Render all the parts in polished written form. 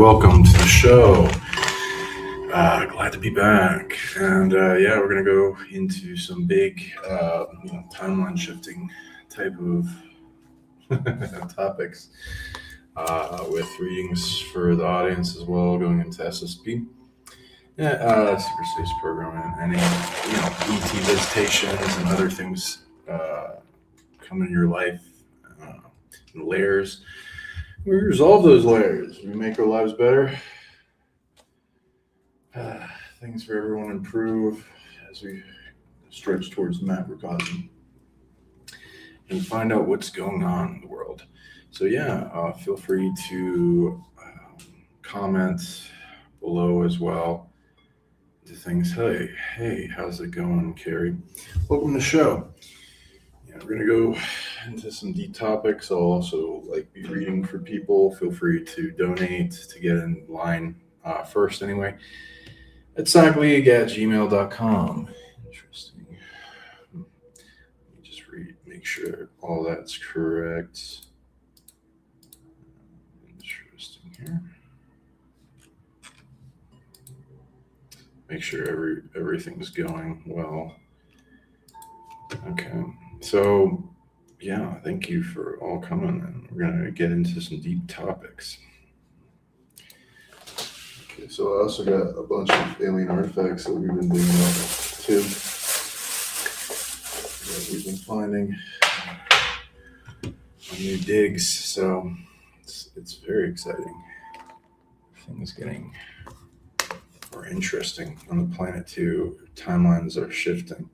welcome to the show. Glad to be back. And we're going to go into some big timeline shifting type of topics with readings for the audience as well, going into SSP. Secret Space Program and any ET visitations and other things come in your life, layers. We resolve those layers. We make our lives better. Things for everyone improve as we stretch towards the macrocosm and find out what's going on in the world. So feel free to comment below as well to things. Hey, how's it going, Carrie? Welcome to the show. We're going to go into some deep topics. I'll also be reading for people. Feel free to donate to get in line first anyway. At PsionicLeague@gmail.com. Interesting. Let me just make sure all that's correct. Interesting here. Make sure everything's going well. Okay. So, thank you for all coming, and we're going to get into some deep topics. Okay, so I also got a bunch of alien artifacts that we've been digging up too, that we've been finding on new digs, so it's very exciting. Things getting more interesting on the planet too. Timelines are shifting.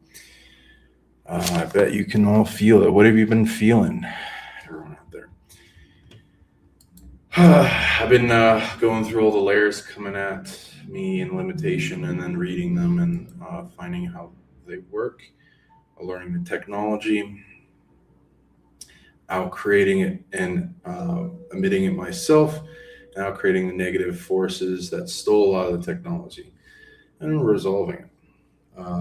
I bet you can all feel it. What have you been feeling, everyone out there? I've been going through all the layers coming at me in limitation, and then reading them and finding how they work, learning the technology, out creating it and emitting it myself, and out creating the negative forces that stole a lot of the technology, and resolving it.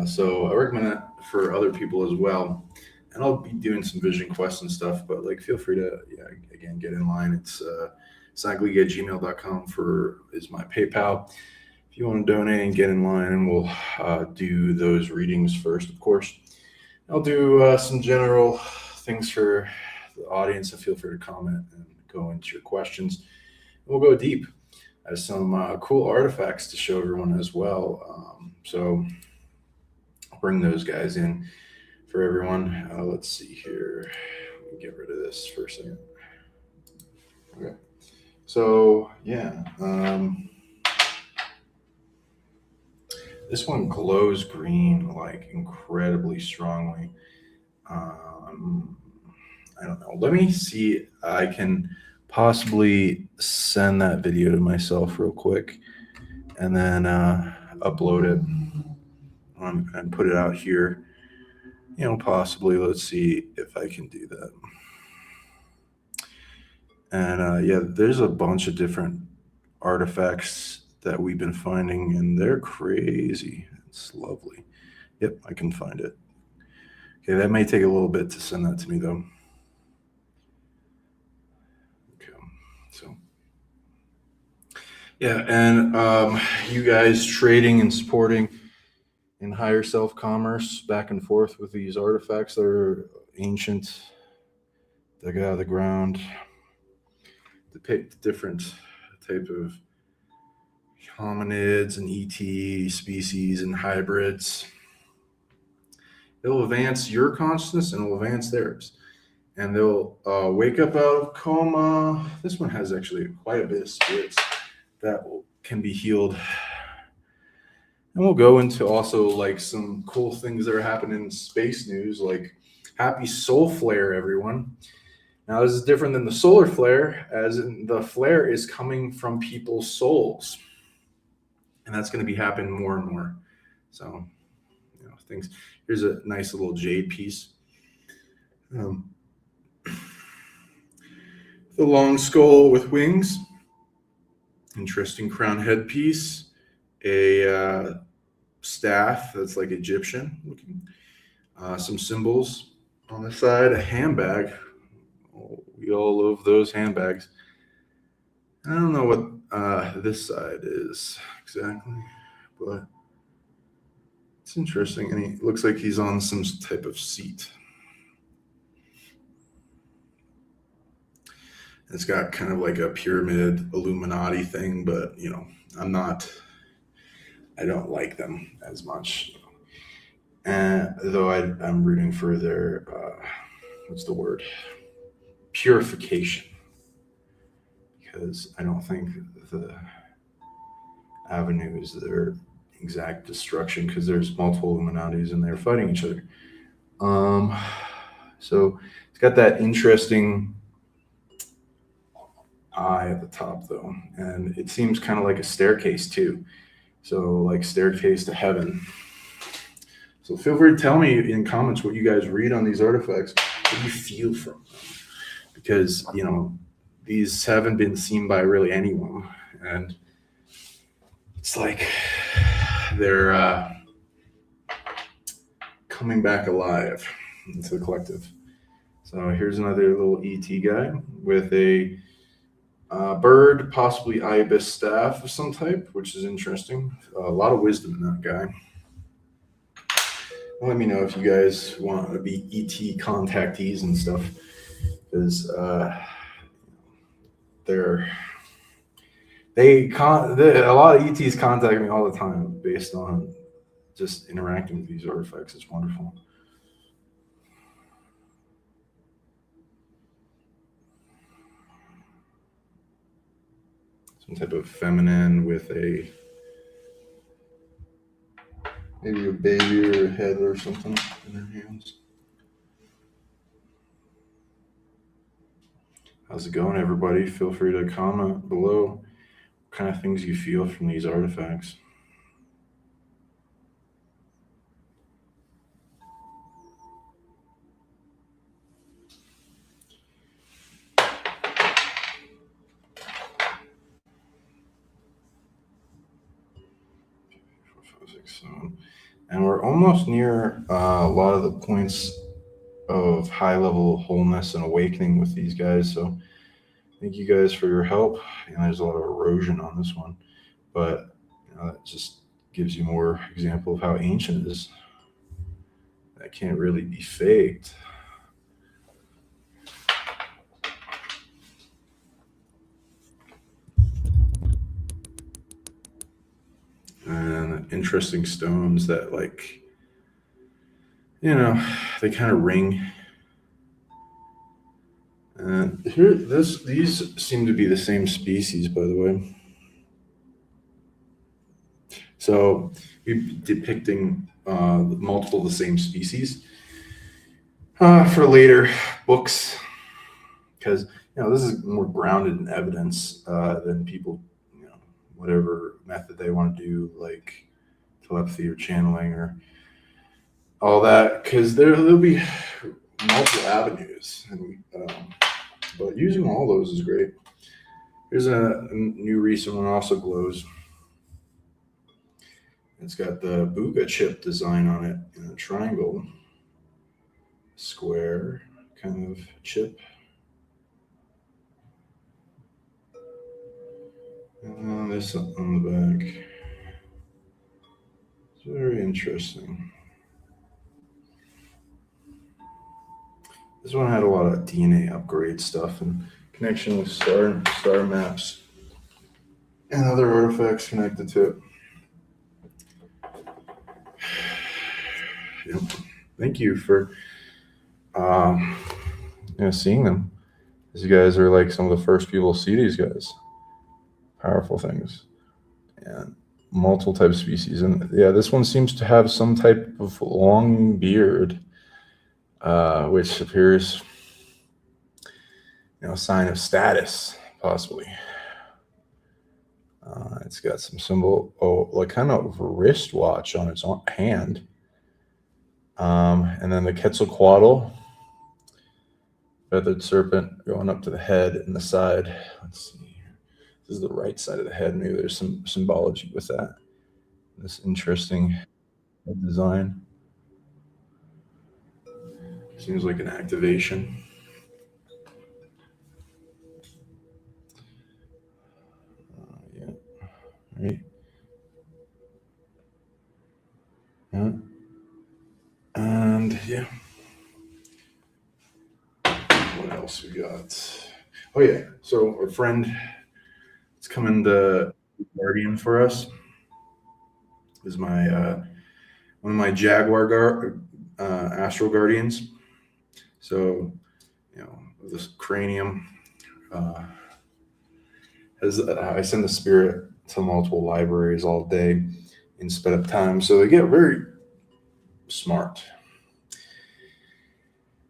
So I recommend that for other people as well. And I'll be doing some vision quests and stuff, but feel free to, again, get in line. It's PsionicLeague@gmail.com is my PayPal. If you want to donate and get in line, and we'll do those readings first, of course. I'll do some general things for the audience, so feel free to comment and go into your questions. We'll go deep. I have some cool artifacts to show everyone as well. So I'll bring those guys in for everyone. Let's see here. Let me get rid of this for a second. Okay. So, this one glows green, incredibly strongly. I don't know. Let me see. I can possibly send that video to myself real quick and then upload it and put it out here. Possibly. Let's see if I can do that. And there's a bunch of different artifacts that we've been finding, and they're crazy. It's lovely. Yep, I can find it. Okay, that may take a little bit to send that to me, though. Okay, so and you guys trading and supporting in higher self-commerce back and forth with these artifacts that are ancient, dug out of the ground, depict different type of hominids and ET species and hybrids. It'll advance your consciousness and it'll advance theirs. And they'll wake up out of coma. This one has actually quite a bit of spirits that can be healed. And we'll go into also some cool things that are happening in space news, happy soul flare, everyone. Now, this is different than the solar flare, as in the flare is coming from people's souls. And that's going to be happening more and more. So, things. Here's a nice little jade piece. The long skull with wings. Interesting crown headpiece. A staff that's Egyptian looking. Some symbols on the side. A handbag. Oh, we all love those handbags. I don't know what this side is exactly, but it's interesting. And he looks like he's on some type of seat. It's got kind of like a pyramid Illuminati thing, but I'm not. I don't like them as much. And though I'm rooting for their what's the word, purification, because I don't think the avenue is their exact destruction, because there's multiple Illuminatis and they're fighting each other. Um, so it's got that interesting eye at the top though, and it seems kind of like a staircase too. So like staircase to heaven. So feel free to tell me in comments what you guys read on these artifacts, what you feel from them, because these haven't been seen by really anyone, and it's like they're coming back alive into the collective. So here's another little ET guy with a bird, possibly ibis staff of some type, which is interesting. A lot of wisdom in that guy. Let me know if you guys want to be ET contactees and stuff, because a lot of ETs contact me all the time based on just interacting with these artifacts. It's wonderful. Some type of feminine with maybe a baby or a head or something in her hands. How's it going, everybody? Feel free to comment below what kind of things you feel from these artifacts. And we're almost near a lot of the points of high level wholeness and awakening with these guys. So thank you guys for your help. And there's a lot of erosion on this one, but that just gives you more example of how ancient it is. That can't really be faked. And interesting stones that they kind of ring. And these seem to be the same species, by the way. So we're depicting multiple of the same species for later books, because this is more grounded in evidence than people, whatever method they want to do, like telepathy or channeling or all that, because there'll be multiple avenues, but using all those is great. Here's a new recent one, also glows. It's got the Booga chip design on it in a triangle, square kind of chip. And there's something on the back. It's very interesting. This one had a lot of DNA upgrade stuff and connection with star maps and other artifacts connected to it. Yep. Thank you for seeing them. These guys are like some of the first people to see these guys. Powerful things. And multiple type of species. And yeah, this one seems to have some type of long beard, which appears, a sign of status, possibly. It's got some symbol, like kind of a wristwatch on its hand. And then the Quetzalcoatl, feathered serpent going up to the head and the side. Let's see here. This is the right side of the head. Maybe there's some symbology with that. This interesting design. Seems like an activation. right? Yeah. And yeah, what else we got? Oh yeah, so our friend is coming to be guardian for us. Is my one of my astral guardians. So this cranium uh, has I send the spirit to multiple libraries all day in sped up time, so they get very smart,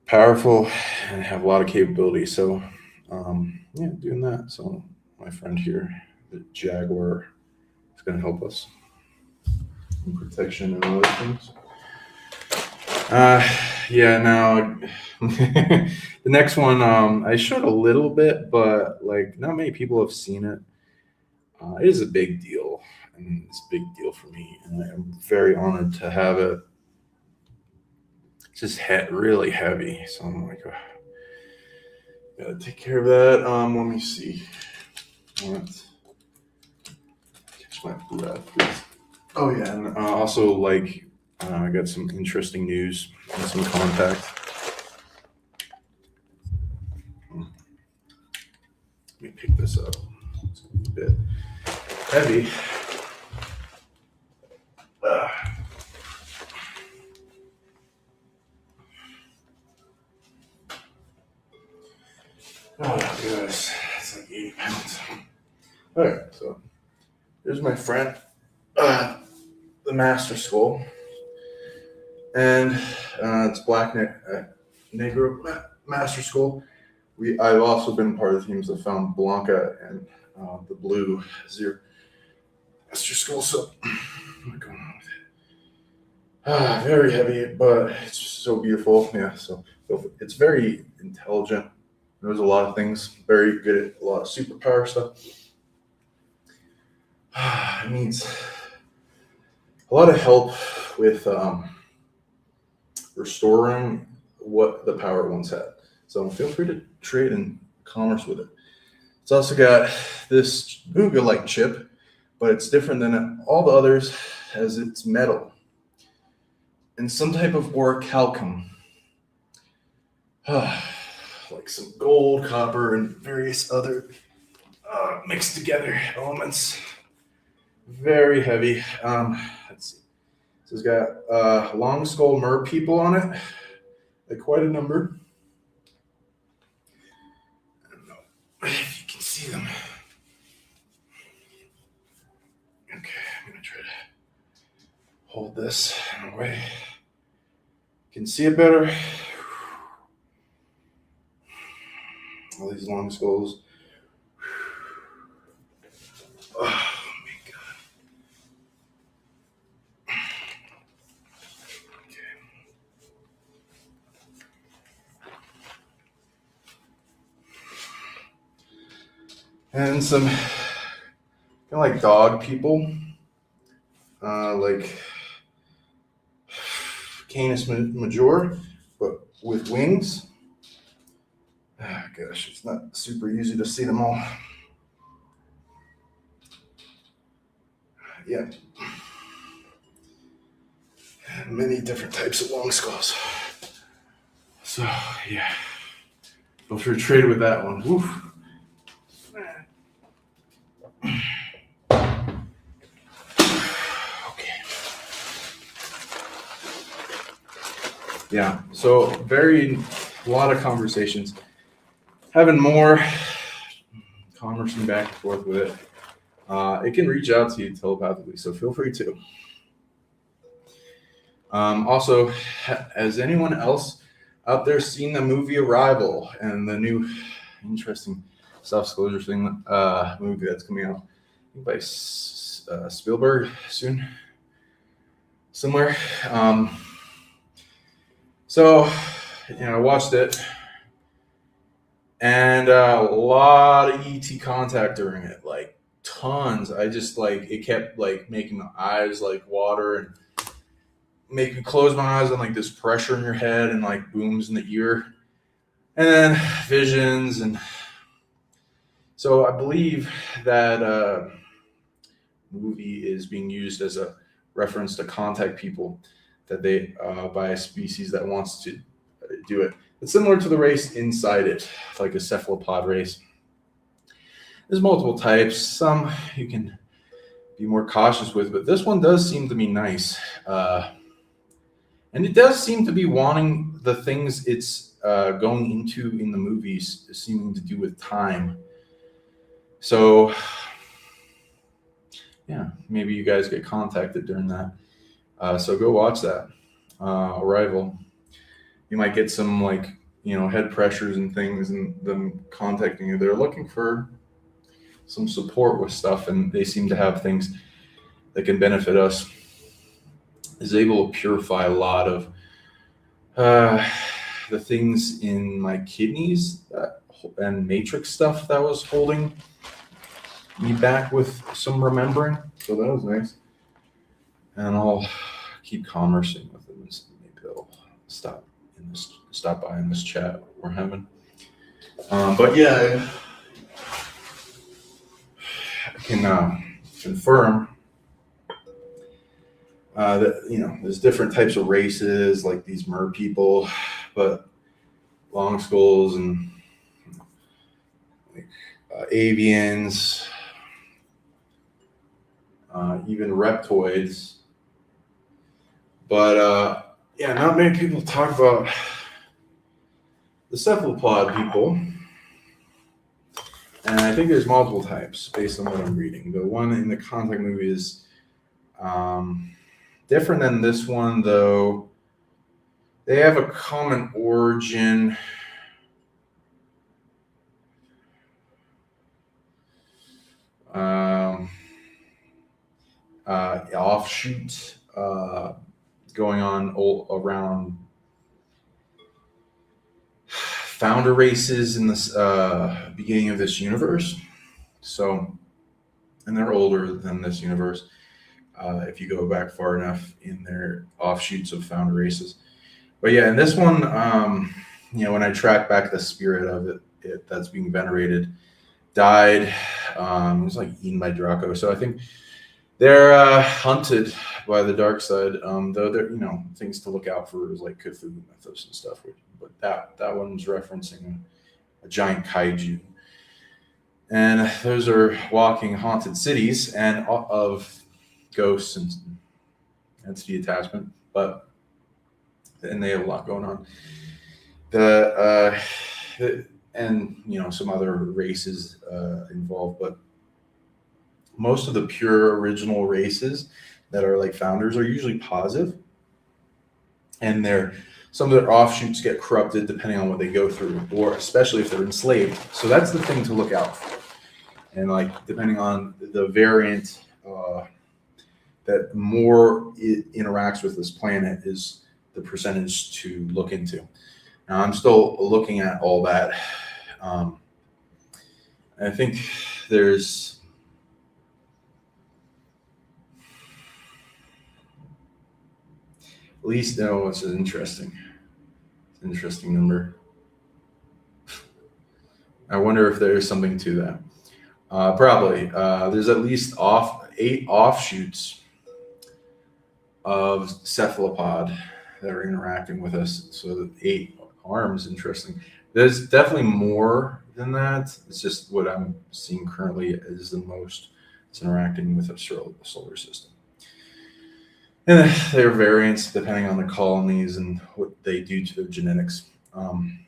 powerful, and have a lot of capability. So yeah, doing that. So my friend here, the Jaguar, is going to help us in protection and other things. Yeah. Now, the next one, I showed a little bit, but like not many people have seen it. It is a big deal, and it's a big deal for me, and I'm very honored to have it. It's just really heavy, so I'm like, gotta take care of that. Let me see. What? Catch my breath. Oh yeah, and also like I got some interesting news and some contact. Let me pick this up. It's a bit heavy. Oh, goodness. It's like 80 pounds. All right, so here's my friend, the Master Skull. And it's Black Negro Master Skull. I've also been part of the teams that found Blanca and the Blue Zero Master Skull. So, what's going on with it? Very heavy, but it's so beautiful. Yeah, so it's very intelligent. Knows a lot of things. Very good at a lot of superpower stuff. It needs a lot of help with restoring what the power once had. So feel free to trade and commerce with it. It's also got this Googa-like chip, but it's different than all the others as it's metal and some type of orichalcum. Like some gold, copper, and various other mixed together elements. Very heavy. Let's see. So it's got long skull mer people on it, like quite a number. I don't know if you can see them. Okay, I'm gonna try to hold this in a way you can see it better. All these long skulls. Oh my god. Okay. And some kind of like dog people, like Canis Major, but with wings. Gosh, it's not super easy to see them all. Yeah. Many different types of long skulls. So, yeah. Feel free to trade with that one. Woof. Okay. Yeah. So, a lot of conversations. Having more conversing back and forth with it. It can reach out to you telepathically, so feel free to. Also, has anyone else out there seen the movie Arrival and the new interesting self-disclosure thing movie that's coming out by Spielberg soon, somewhere? So, I watched it, and a lot of ET contact during it, like tons. I just it kept making my eyes water and make me close my eyes and this pressure in your head and booms in the ear, and then visions. And so I believe that movie is being used as a reference to contact people that they by a species that wants to do it. It's similar to the race inside it, like a cephalopod race. There's multiple types. Some you can be more cautious with, but this one does seem to be nice. And it does seem to be wanting the things it's going into in the movies, seeming to do with time. So, yeah, maybe you guys get contacted during that. So go watch that. Arrival. You might get some head pressures and things, and them contacting you. They're looking for some support with stuff, and they seem to have things that can benefit us. Is able to purify a lot of the things in my kidneys and matrix stuff that was holding me back with some remembering. So that was nice. And I'll keep conversing with them, and maybe they'll stop by in this chat we're having. But yeah, I can confirm that there's different types of races, like these mer people, but long skulls and avians, even reptoids. But not many people talk about the cephalopod people. And I think there's multiple types based on what I'm reading. The one in the Contact movie is different than this one, though. They have a common origin. Offshoot going on all around founder races in this beginning of this universe. So, and they're older than this universe. If you go back far enough in their offshoots of founder races. But yeah, in this one, when I track back the spirit of it that's being venerated, died. It was like eaten by Draco. So I think they're hunted by the dark side. Though they're things to look out for is like Cthulhu mythos and stuff. But that one's referencing a giant kaiju. And those are walking haunted cities and of ghosts and entity attachment, and they have a lot going on. And some other races involved, but most of the pure original races that are like founders are usually positive, and some of their offshoots get corrupted depending on what they go through, or especially if they're enslaved. So that's the thing to look out for. And depending on the variant that more it interacts with this planet is the percentage to look into. Now, I'm still looking at all that. I think there's at least, it's an interesting number. I wonder if there's something to that. Probably. There's at least 8 offshoots of cephalopod that are interacting with us. So the 8 arms, interesting. There's definitely more than that. It's just what I'm seeing currently is the most it's interacting with a solar system. And there are variants depending on the colonies and what they do to their genetics. And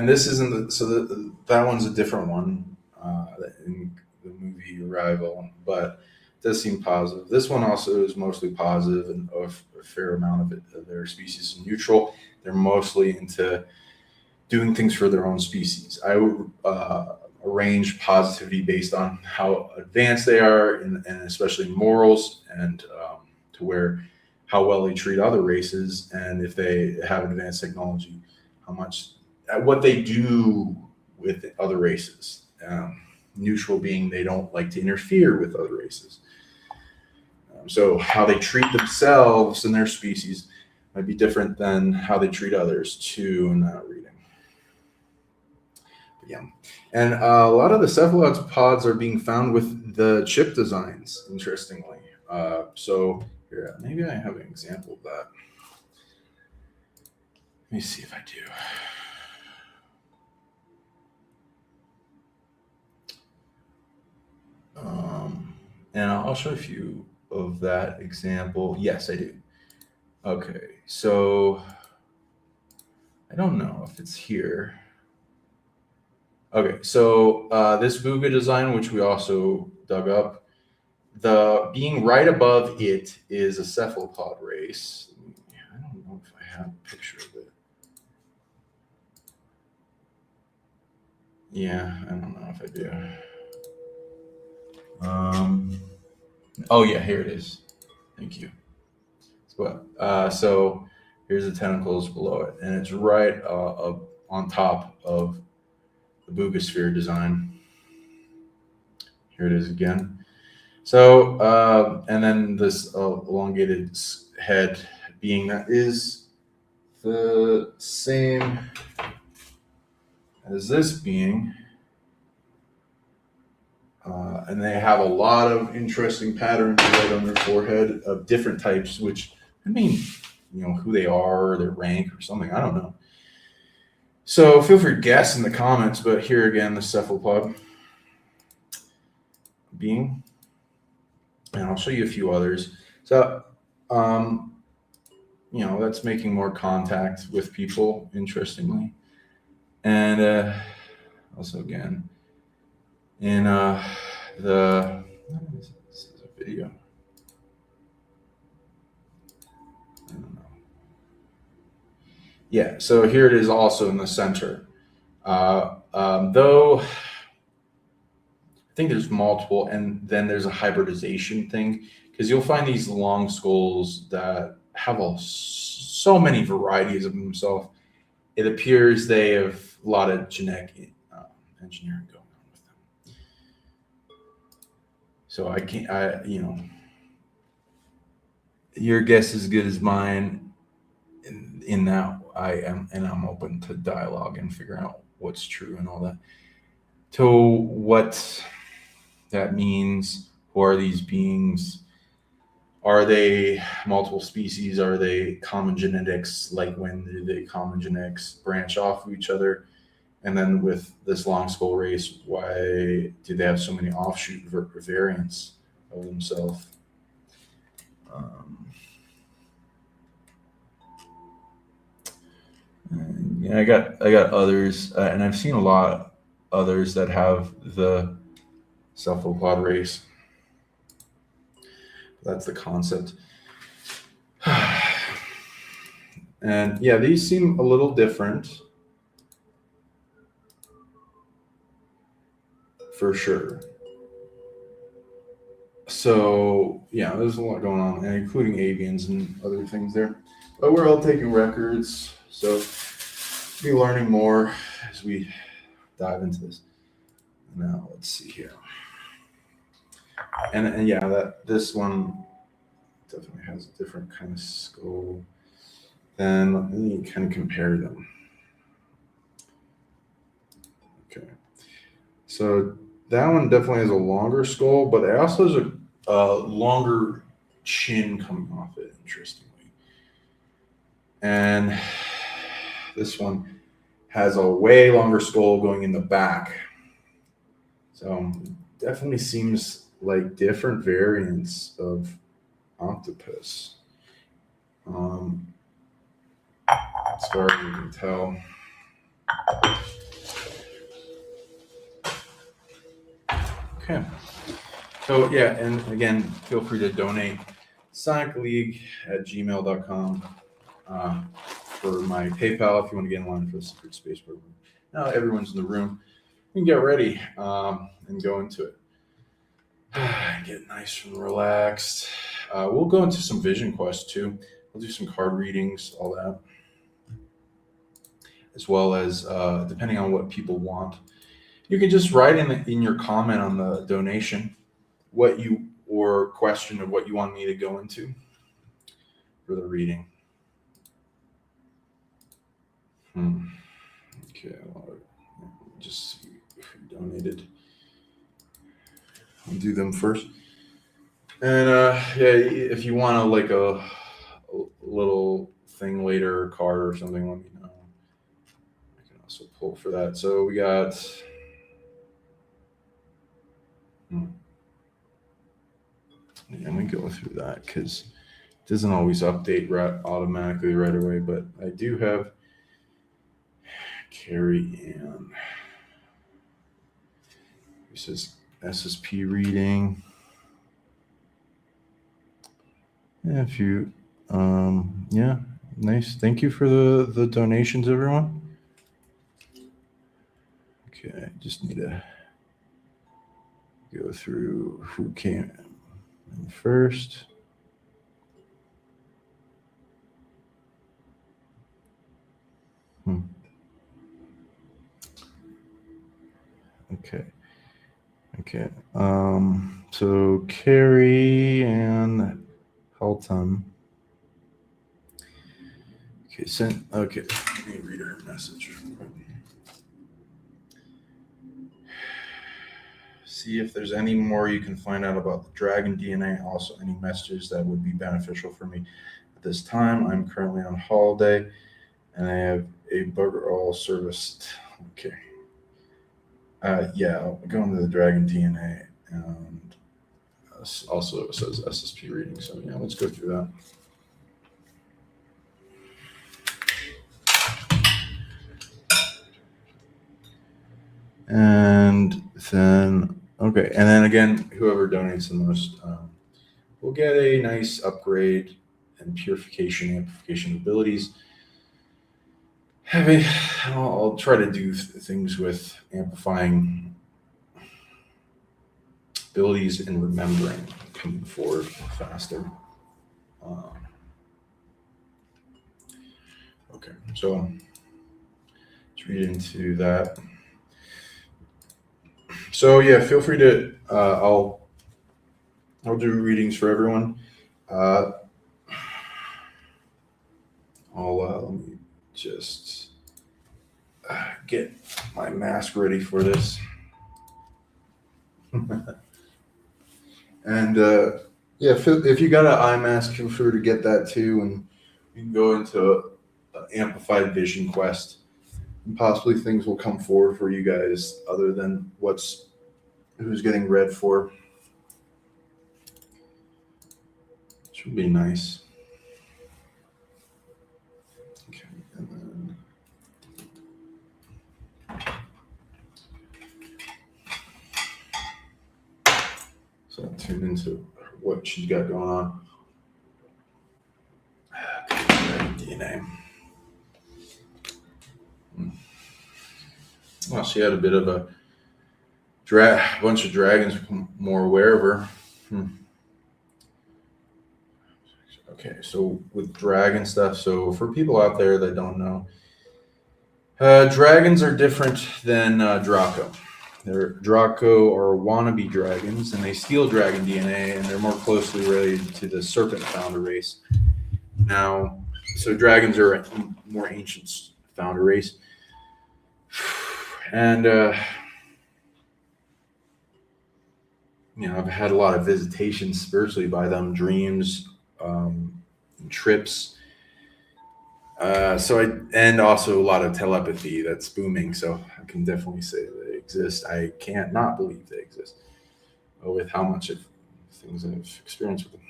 this isn't that one's a different one in the movie Arrival, but it does seem positive. This one also is mostly positive, and a fair amount of their species is neutral. They're mostly into doing things for their own species. I would arrange positivity based on how advanced they are, and especially morals, and to where how well they treat other races, and if they have advanced technology, what they do with other races. Neutral being they don't like to interfere with other races. So how they treat themselves and their species might be different than how they treat others too in that reading. Yeah. And a lot of the cephalopods are being found with the chip designs, interestingly. So here, maybe I have an example of that. Let me see if I do. And I'll show a few of that example. Yes, I do. Okay, so I don't know if it's here. Okay, so this Vuga design, which we also dug up, the being right above it is a cephalopod race. I don't know if I have a picture of it. Yeah, I don't know if I do. Oh yeah, here it is. Thank you. So here's the tentacles below it, and it's right up on top of the Bugosphere design. Here it is again. So, and then this elongated head being that is the same as this being. And they have a lot of interesting patterns right on their forehead of different types, which could mean, who they are, or their rank, or something. I don't know. So feel free to guess in the comments. But here again, the cephalopod being, and I'll show you a few others. So, that's making more contact with people, interestingly, and also again in the this is a video. I don't know. Yeah, so here it is also in the center. Though I think there's multiple, and then there's a hybridization thing, because you'll find these long skulls that have so many varieties of themselves. It appears they have a lot of genetic engineering going on with them. So I can't, your guess is as good as mine in that I'm open to dialogue and figuring out what's true and all that. To what that means, who are these beings? Are they multiple species? Are they common genetics? Like, when do the common genetics branch off of each other? And then with this long skull race, why do they have so many offshoot variants of themselves? I got others, and I've seen a lot others that have the cephalopod race. That's the concept. And yeah, these seem a little different for sure. So yeah, there's a lot going on, and including avians and other things there. But we're all taking records, so be learning more as we dive into this. Now let's see here. And yeah, this one definitely has a different kind of skull. Then let me kind of compare them. Okay, so that one definitely has a longer skull, but it also has a longer chin coming off it, interestingly. And this one has a way longer skull going in the back. So definitely seems like different variants of octopus. As far as you can tell. Okay. So yeah, and again, feel free to donate PsionicLeague@gmail.com for my PayPal if you want to get in line for the Secret Space program. Now everyone's in the room, you can get ready and go into it. Get nice and relaxed. We'll go into some vision quests too. We'll do some card readings, all that, as well as depending on what people want. You can just write in your comment on the donation or question of what you want me to go into for the reading. Okay, just see who donated. I'll do them first. And if you want a little thing later, or card or something, let me know. I can also pull for that. So we got. Let me go through that because it doesn't always update automatically right away. But I do have Carrie Ann. This is SSP reading. Yeah, if you, yeah, nice. Thank you for the donations, everyone. Okay, just need to go through who came in first. Okay. So Carrie and Halton. Okay, okay, let me read her message. See if there's any more you can find out about the dragon DNA. Also, any messages that would be beneficial for me at this time. I'm currently on holiday, and I have a bugger all serviced. Okay. Yeah, I'll go into the dragon DNA, and also it says SSP reading. So yeah, let's go through that. And then, okay. And then again, whoever donates the most will get a nice upgrade and purification, amplification abilities. I'll try to do things with amplifying abilities and remembering coming forward faster. Okay, so let's read into that. So yeah, feel free to. I'll do readings for everyone. Let me just get my mask ready for this. And yeah, if you got an eye mask, feel free to get that too, and you can go into an amplified vision quest, and possibly things will come forward for you guys other than who's getting read for. Should be nice. Okay, and then so I'll tune into what she's got going on. DNA. Well, she had a bit of a bunch of dragons become more aware of her. Okay, so with dragon stuff, so for people out there that don't know, dragons are different than Draco. Draco are wannabe dragons, and they steal dragon DNA, and they're more closely related to the serpent founder race. Now, so dragons are a more ancient founder race. And, I've had a lot of visitations spiritually by them, dreams, trips. And also a lot of telepathy that's booming. So I can definitely say they exist. I can't not believe they exist with how much of things I've experienced with them.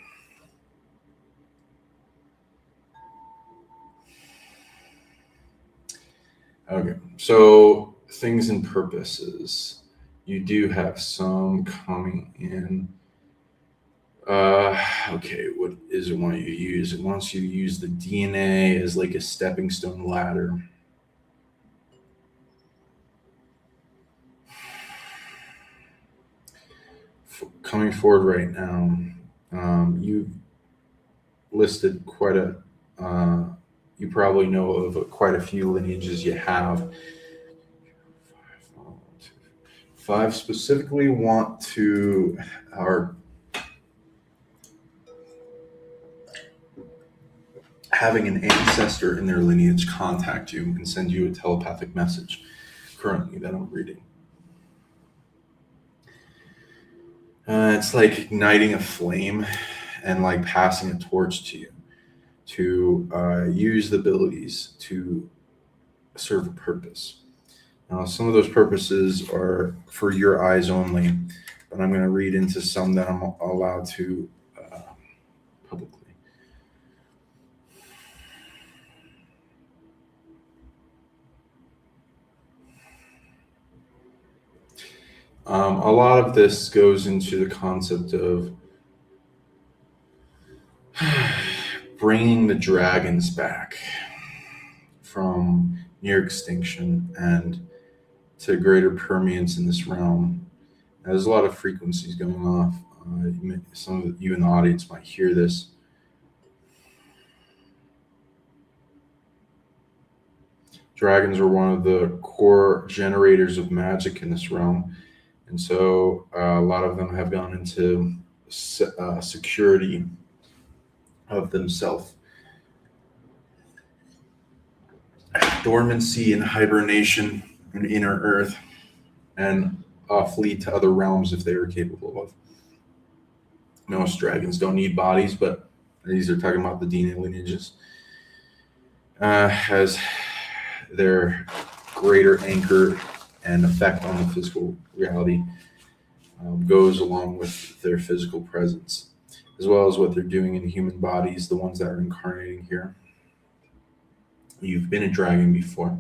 Okay, so things and purposes. You do have some coming in. Okay, what is it want you to use? It wants you to use the DNA as like a stepping stone ladder. Coming forward right now, you've listed quite a, you probably know of quite a few lineages you have. 5 specifically want to, are having an ancestor in their lineage contact you and send you a telepathic message. currently that I'm reading. It's like igniting a flame and like passing a torch to you to use the abilities to serve a purpose. Now, some of those purposes are for your eyes only, but I'm going to read into some that I'm allowed to publicly. A lot of this goes into the concept of bringing the dragons back from near extinction and to greater permeance in this realm. Now, there's a lot of frequencies going off. Some of you in the audience might hear this. Dragons are one of the core generators of magic in this realm. And so a lot of them have gone into security of themselves. Dormancy and hibernation in inner earth, and flee to other realms if they are capable of. Most dragons don't need bodies, but these are talking about the DNA lineages. As their greater anchor and effect on the physical reality goes along with their physical presence, as well as what they're doing in human bodies, the ones that are incarnating here. You've been a dragon before,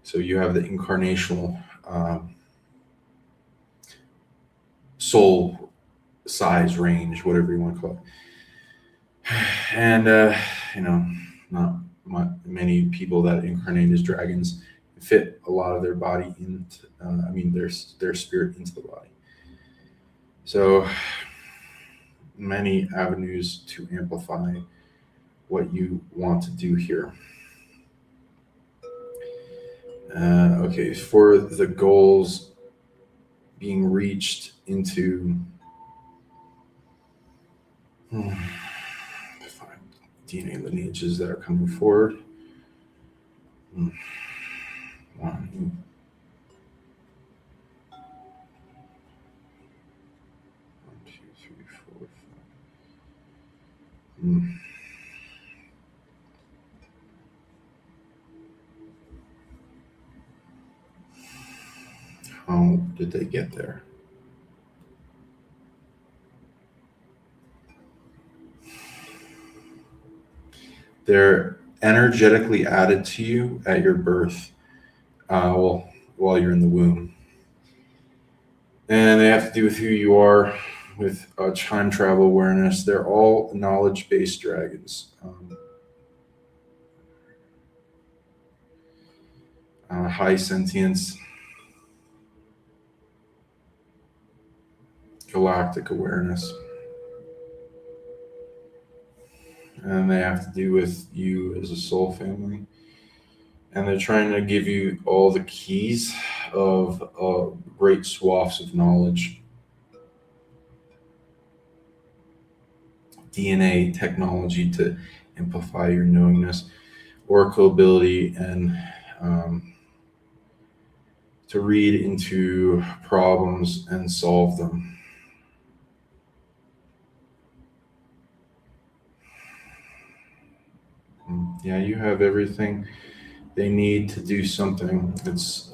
so you have the incarnational soul size range, whatever you want to call it. And, not many people that incarnate as dragons fit a lot of their body into, their spirit into the body. So many avenues to amplify what you want to do here. Okay, for the goals being reached into DNA lineages that are coming forward. 1, 2, 3, 4, 5. How did they get there? They're energetically added to you at your birth, while you're in the womb. And they have to do with who you are, with time travel awareness. They're all knowledge-based dragons. High sentience, galactic awareness. And they have to do with you as a soul family. And they're trying to give you all the keys of great swaths of knowledge. DNA technology to amplify your knowingness, oracle ability, and to read into problems and solve them. Yeah, you have everything they need to do something. It's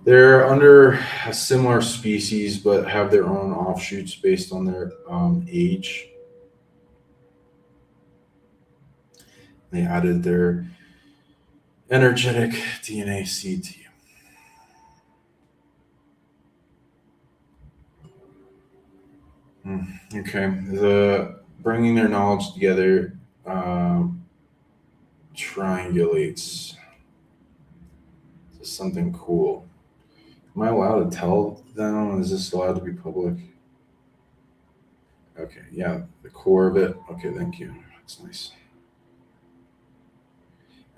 they're under a similar species, but have their own offshoots based on their age. They added their energetic DNA seed to you. Okay, the bringing their knowledge together triangulates to something cool. Am I allowed to tell them? Is this allowed to be public? Okay, yeah, the core of it. Okay, thank you. That's nice.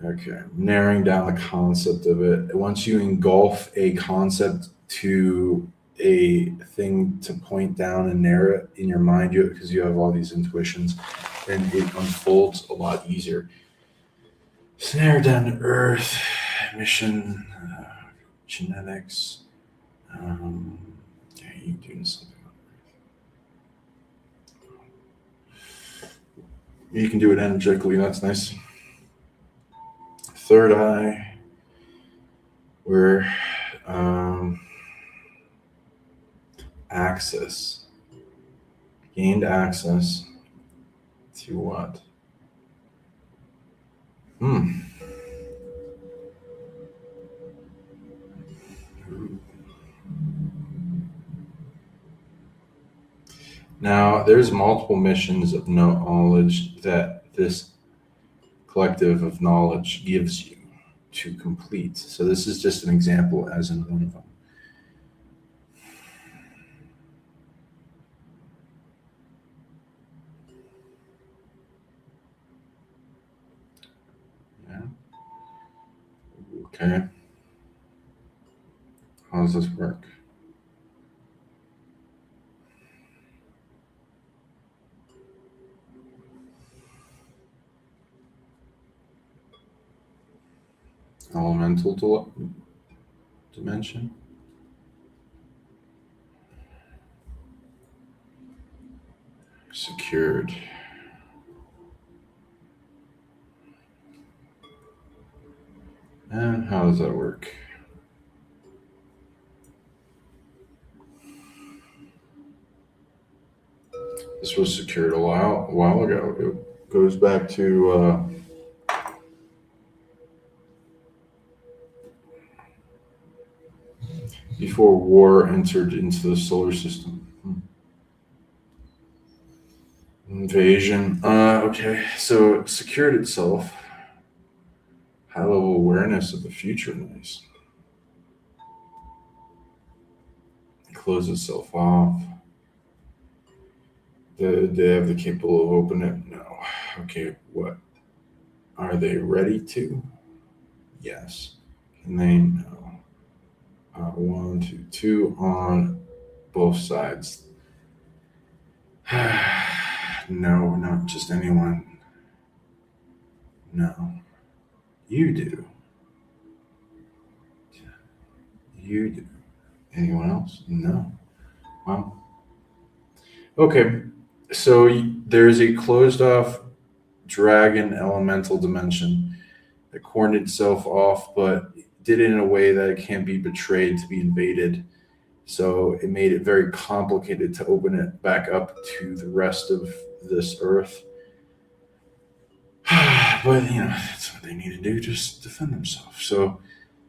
Okay, narrowing down the concept of it. Once you engulf a concept to a thing to point down and narrow it in your mind, because you have all these intuitions, and it unfolds a lot easier. Snare down to earth, mission, genetics. Yeah, you doing something. You can do it energetically. That's nice. Third eye, where access, gained access to what? Now, there's multiple missions of knowledge that this collective of knowledge gives you to complete. So this is just an example as in one of them. Yeah. Okay. How does this work? Elemental dimension. Secured. And how does that work? This was secured a while ago. It goes back to before war entered into the solar system. Invasion. Okay, so it secured itself. High level awareness of the future. Nice. Close itself off. Do they have the capable of opening it? No. Okay, what? Are they ready to? Yes. Can they? No. 1, 2, 2 on both sides. No, not just anyone. No. You do. You do. Anyone else? No. Well, okay. So there's a closed off dragon elemental dimension that cornered itself off, but did it in a way that it can't be betrayed to be invaded. So it made it very complicated to open it back up to the rest of this earth. But that's what they need to do, just defend themselves. So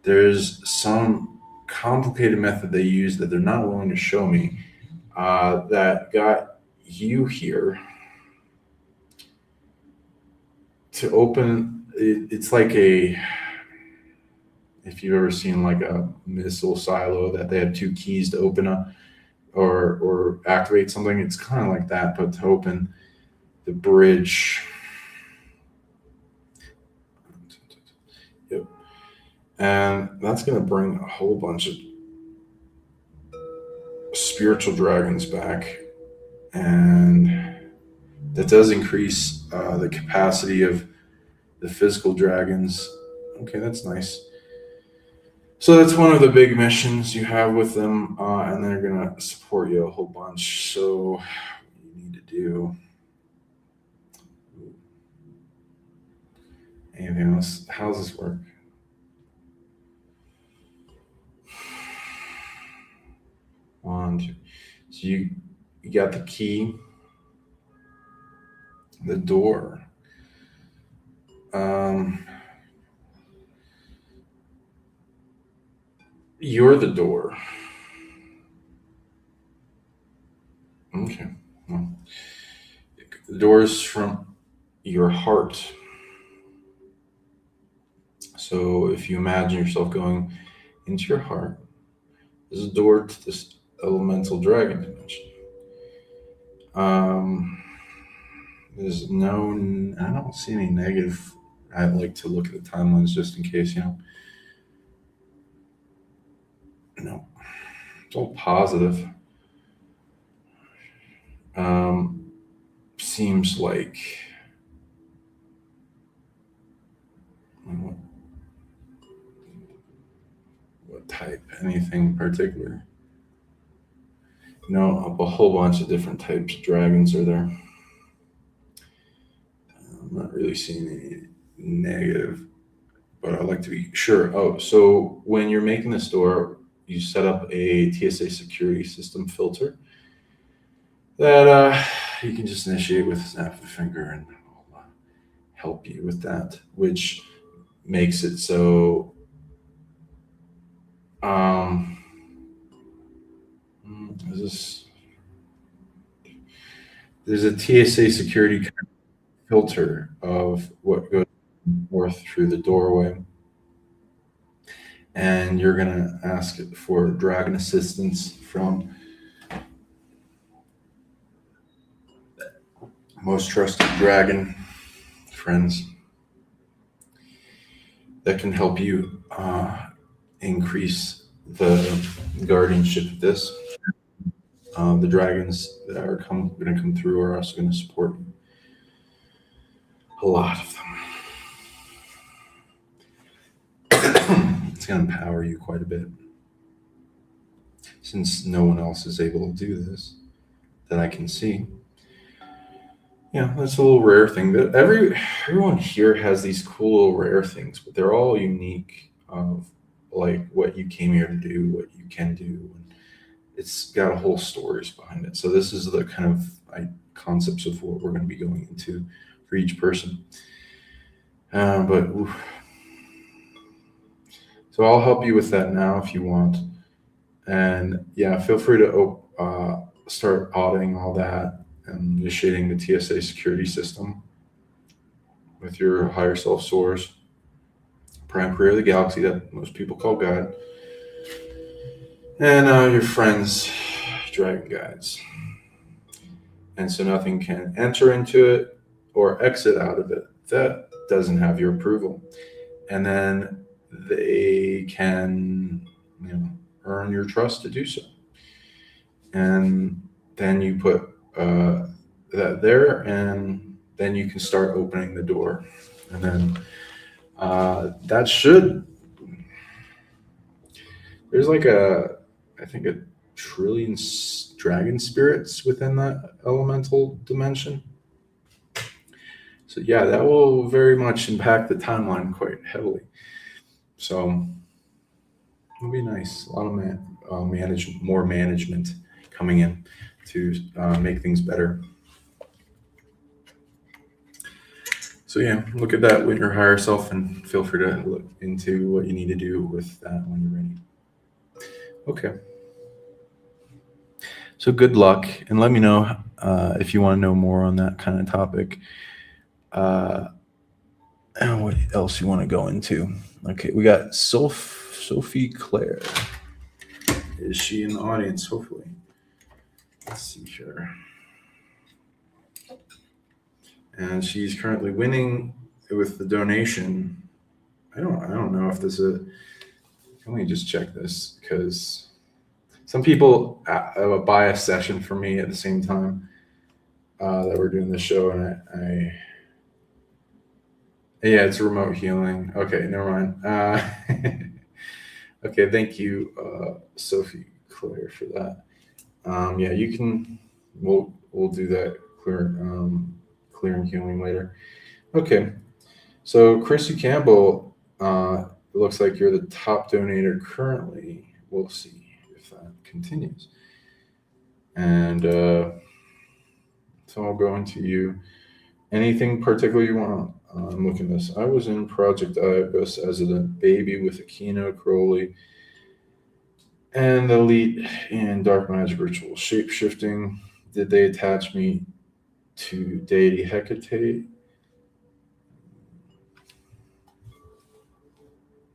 there's some complicated method they use that they're not willing to show me that got you here to open. It's like if you've ever seen like a missile silo that they have two keys to open up or activate something, it's kind of like that, but to open the bridge. Yep. And that's going to bring a whole bunch of spiritual dragons back, and that does increase the capacity of the physical dragons. Okay, that's nice. So that's one of the big missions you have with them, and they're going to support you a whole bunch. So what you need to do. Anything else? How does this work? One, two. So you got the key, the door. You're the door. Okay. Well, the door is from your heart. So if you imagine yourself going into your heart, there's a door to this elemental dragon dimension. There's I don't see any negative. I'd like to look at the timelines just in case, No, it's all positive. Seems like type? Anything particular? A whole bunch of different types of dragons are there. I'm not really seeing any negative, but I'd like to be sure. Oh, so when you're making this door, you set up a TSA security system filter that you can just initiate with a snap of a finger, and I'll help you with that, which makes it so is this there's a TSA security kind of filter of what goes forth through the doorway, and you're gonna ask for dragon assistance from most trusted dragon friends that can help you increase the guardianship of this. The dragons that are going to come through are also going to support you. A lot of them. It's going to empower you quite a bit. Since no one else is able to do this that I can see. Yeah, that's a little rare thing. That everyone here has these cool rare things, but they're all unique of like what you came here to do, what you can do. And it's got a whole stories behind it. So this is the kind of concepts of what we're going to be going into for each person. So I'll help you with that now if you want. And yeah, feel free to start auditing all that and initiating the TSA security system with your higher self source, prime creator of the galaxy that most people call God, and your friends, dragon guides. And so nothing can enter into it or exit out of it that doesn't have your approval. And then they can, earn your trust to do so. And then you put that there, and then you can start opening the door. And then that should, there's like I think a trillion dragon spirits within that elemental dimension. So yeah, that will very much impact the timeline quite heavily. So it'll be nice. A lot of more management coming in to make things better. So yeah, look at that with your higher self, and feel free to look into what you need to do with that when you're ready. Okay. So good luck, and let me know if you want to know more on that kind of topic. And what else you want to go into? Okay, we got Sophie Claire. Is she in the audience? Hopefully. Let's see here. And she's currently winning with the donation. I don't know if this is. Let me just check this, because some people buy a session for me at the same time that we're doing the show, and yeah, it's remote healing. Okay, never mind. Okay, thank you, Sophie Claire, for that. Yeah, you can. We'll do that clearing healing later. Okay, so Chrissy Campbell, it looks like you're the top donator currently. We'll see if that continues. And so I'll go into you. Anything particular you want? I'm looking at this. I was in Project Ibis as a baby with Akina Crowley and the elite in Dark Magic Ritual Shapeshifting. Did they attach me to deity Hecate?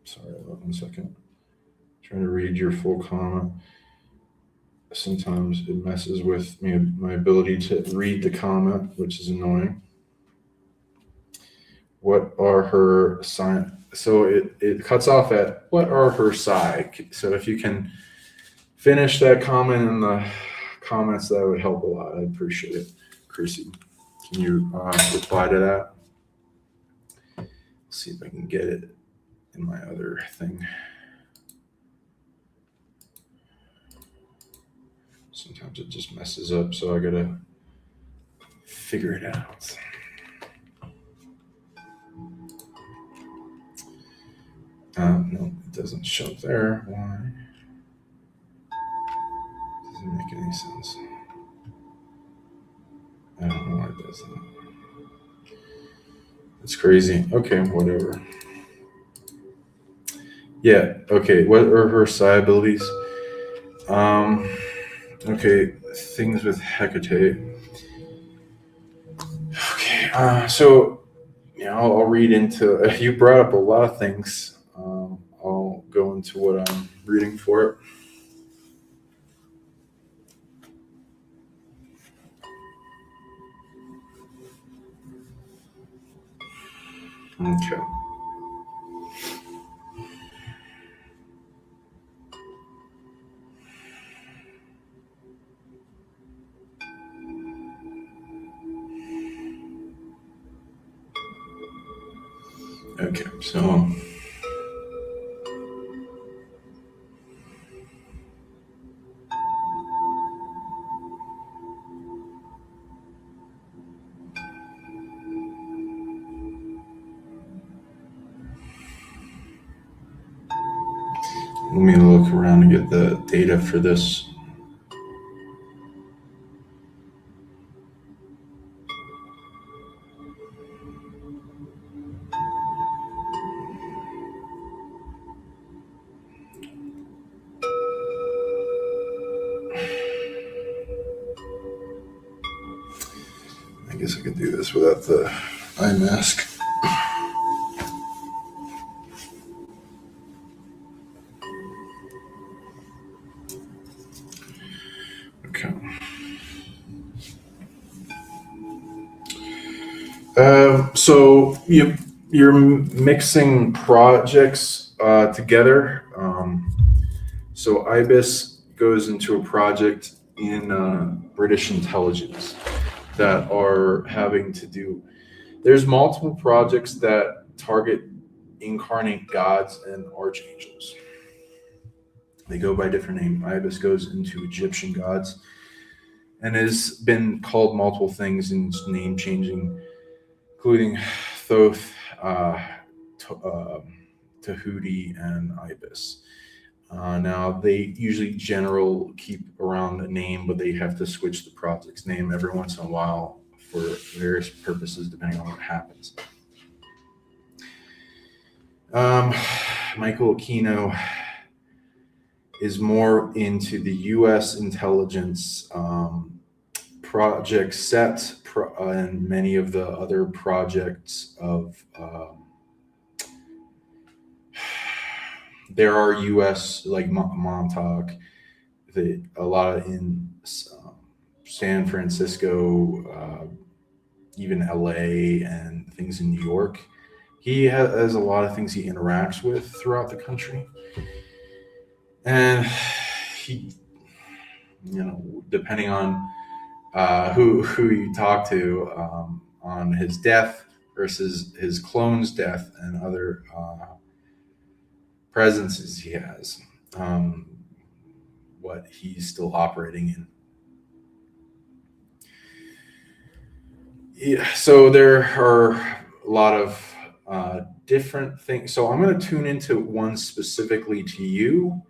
Sorry, 1 second. Trying to read your full comment. Sometimes it messes with me, my ability to read the comment, which is annoying. What are her sign? So it cuts off at what are her psi. So if you can finish that comment in the comments, that would help a lot. I'd appreciate it. Chrissy, can you reply to that? Let's see if I can get it in my other thing. Sometimes it just messes up, so I gotta figure it out. No, it doesn't show up there. Why? Doesn't make any sense. I don't know why it does that. It's crazy. Okay, whatever. Yeah, okay. What are her psi abilities? Okay, things with Hecate. Okay, so yeah, I'll read into. You brought up a lot of things. I'll go into what I'm reading for it. Okay. Okay, so let me look around and get the data for this. I guess I could do this without the eye mask. Okay. So you're mixing projects together. So IBIS goes into a project in British intelligence that are having to do. There's multiple projects that target incarnate gods and archangels. They go by different names. Ibis goes into Egyptian gods and has been called multiple things in name changing, including Thoth, Tahuti, and Ibis. Now, they usually keep around a name, but they have to switch the project's name every once in a while for various purposes, depending on what happens. Michael Aquino is more into the U.S. intelligence project set and many of the other projects of. There are U.S. like Montauk, a lot in San Francisco, even L.A. and things in New York. He has a lot of things he interacts with throughout the country. And he, depending on who you talk to on his death versus his clone's death and other presences he has, what he's still operating in. Yeah, so there are a lot of different things. So I'm going to tune into one specifically to you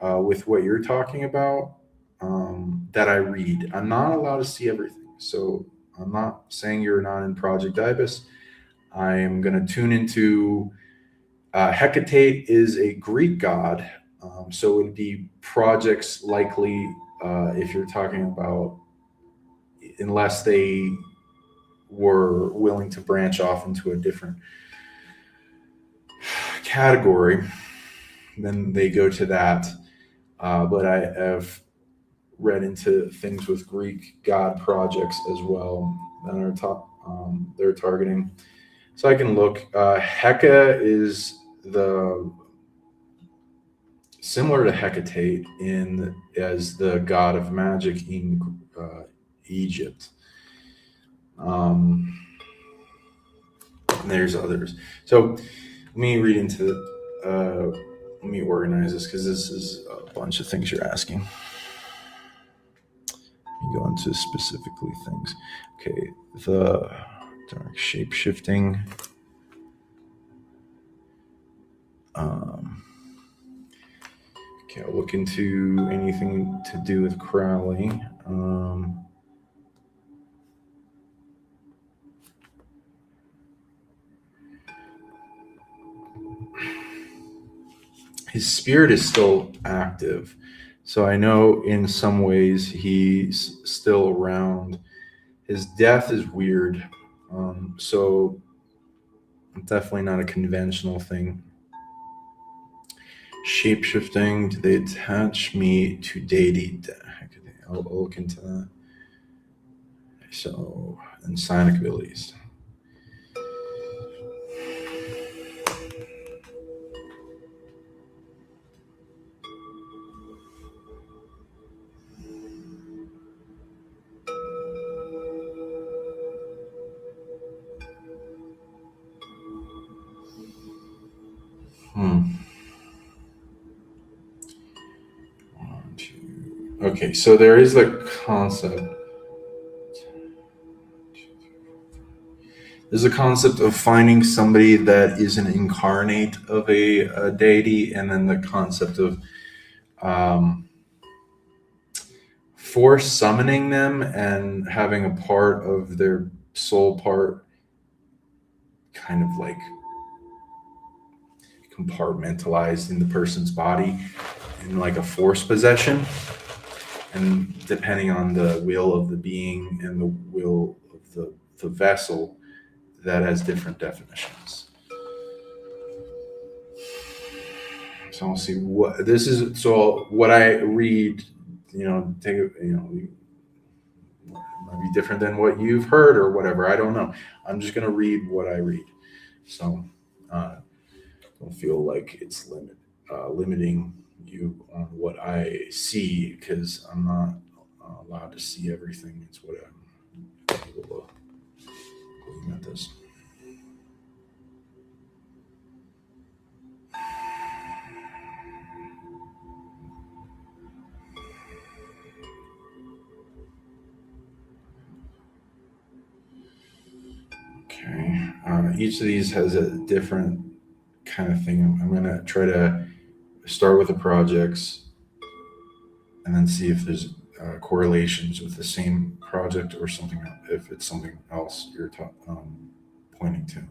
with what you're talking about that I read. I'm not allowed to see everything. So I'm not saying you're not in Project Ibis. I am going to tune into Hecate is a Greek god. So it would be projects likely if you're talking about, unless they were willing to branch off into a different category, then they go to that. But I have read into things with Greek god projects as well that are they're targeting. So I can look. Heka is similar to Hecate as the god of magic in Egypt. There's others. So let me read into let me organize this because this is a bunch of things you're asking. You go into specifically things. Okay, the dark shape shifting. Okay, I'll look into anything to do with Crowley. His spirit is still active. So I know in some ways he's still around. His death is weird. So definitely not a conventional thing. Shape-shifting, do they attach me to deity? I'll look into that. So, and psionic abilities. One, two. Okay, so there is a concept. There's a concept of finding somebody that is an incarnate of a deity, and then the concept of force summoning them and having a part of their soul part kind of like compartmentalized in the person's body in like a force possession. And depending on the will of the being and the will of the vessel, that has different definitions. So I'll see what this is. So what I read, take it, might be different than what you've heard or whatever. I don't know. I'm just gonna read what I read. So don't feel like it's limiting you on what I see, because I'm not allowed to see everything. It's what I'm able to glean at this. Okay. Each of these has a different kind of thing. I'm going to try to start with the projects and then see if there's correlations with the same project or something, if it's something else you're pointing to.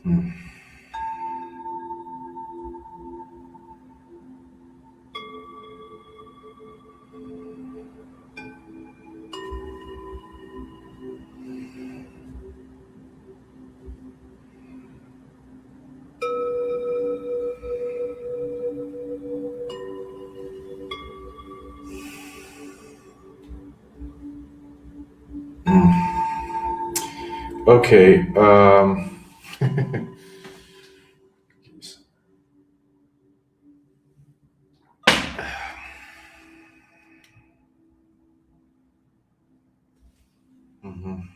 Hmm. Hmm. Okay. Mhm.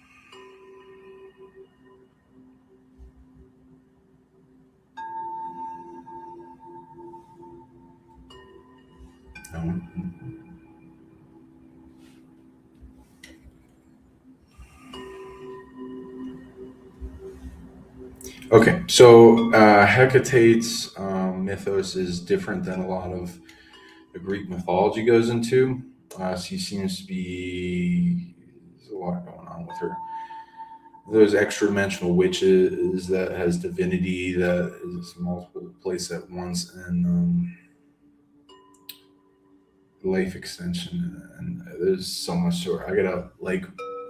Okay, so Hecate's mythos is different than a lot of the Greek mythology goes into. She seems to be, there's a lot going on with her. There's extra-dimensional witches that has divinity that is multiple places at once, and life extension, and there's so much to her. I gotta like,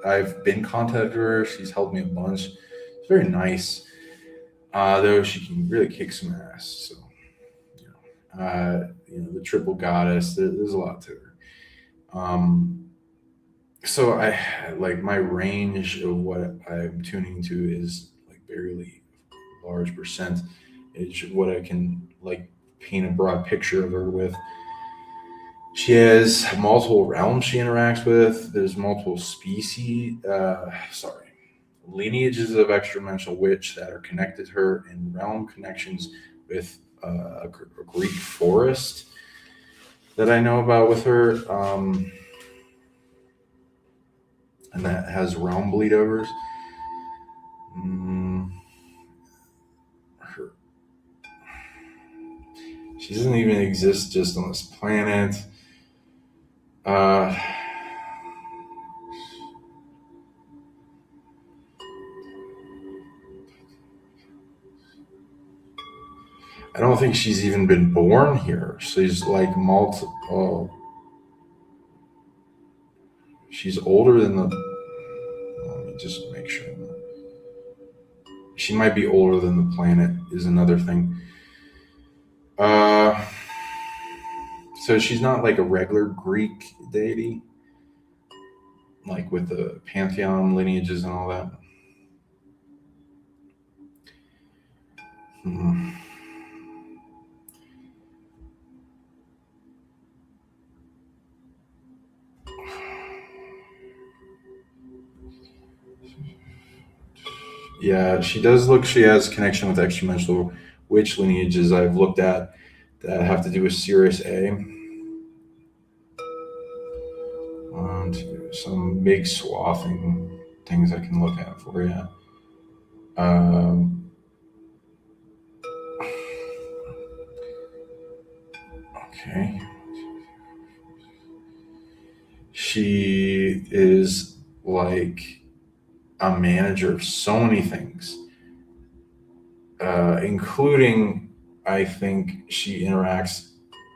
I've been contacted her. She's helped me a bunch. It's very nice. Though she can really kick some ass. So, the triple goddess. There's a lot to her. So I like my range of what I'm tuning to is like barely large percent. Is what I can like paint a broad picture of her with. She has multiple realms she interacts with. There's multiple species. Lineages of extra-dimensional witch that are connected to her, and realm connections with a Greek forest that I know about with her, and that has realm bleed overs. She doesn't even exist just on this planet. I don't think she's even been born here. She's like multiple. She's older than the. Let me just make sure. She might be older than the planet. Is another thing. So she's not like a regular Greek deity, like with the pantheon lineages and all that. Hmm. Yeah, she does look. She has connection with extradimensional witch lineages I've looked at that have to do with Sirius A. And some big swathing things I can look at for you. Okay. She is like a manager of so many things, including, I think, she interacts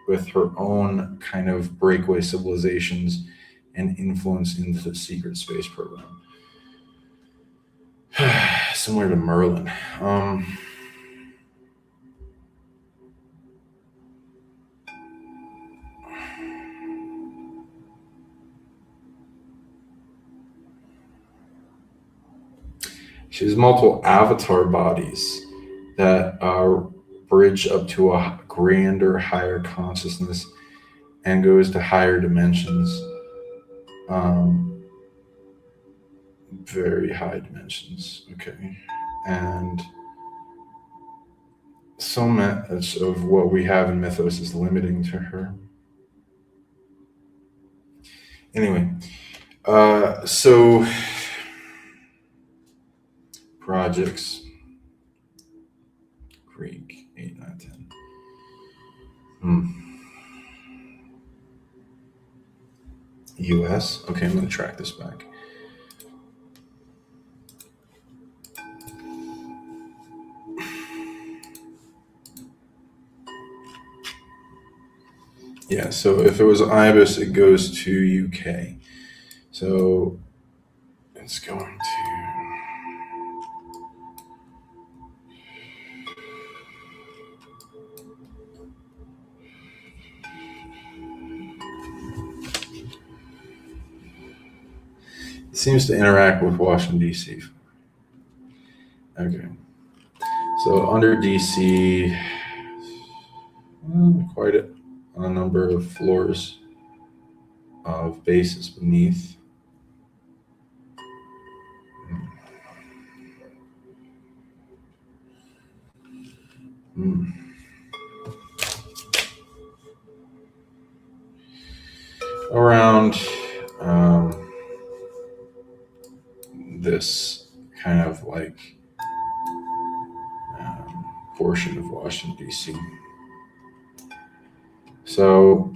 with her own kind of breakaway civilizations and influence into the secret space program. Similar to Merlin. She has multiple avatar bodies that bridge up to a grander, higher consciousness and goes to higher dimensions. Very high dimensions. Okay. And so much of what we have in mythos is limiting to her. Anyway, so projects. Greek, 8, 9, 10. US. Okay, I'm going to track this back. Yeah, so if it was IBIS, it goes to UK. So it's going to. It seems to interact with Washington, D.C. Okay. So under DC, quite a number of floors of bases beneath. Around this kind of like portion of Washington, D.C. So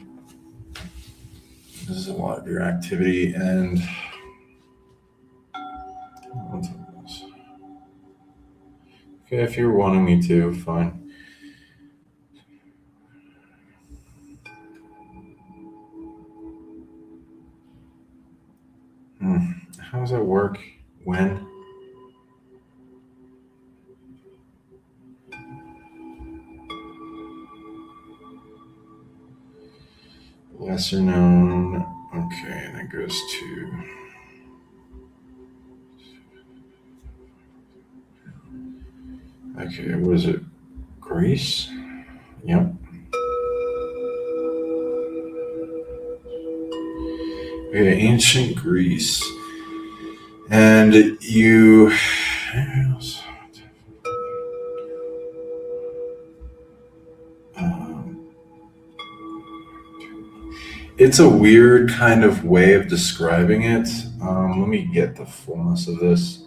this is a lot of your activity, and okay, if you're wanting me to, fine. How does that work? When? Lesser known. Okay, and that goes to. Okay, what is it? Greece? Yep. Okay, ancient Greece. And you. It's a weird kind of way of describing it. Let me get the fullness of this.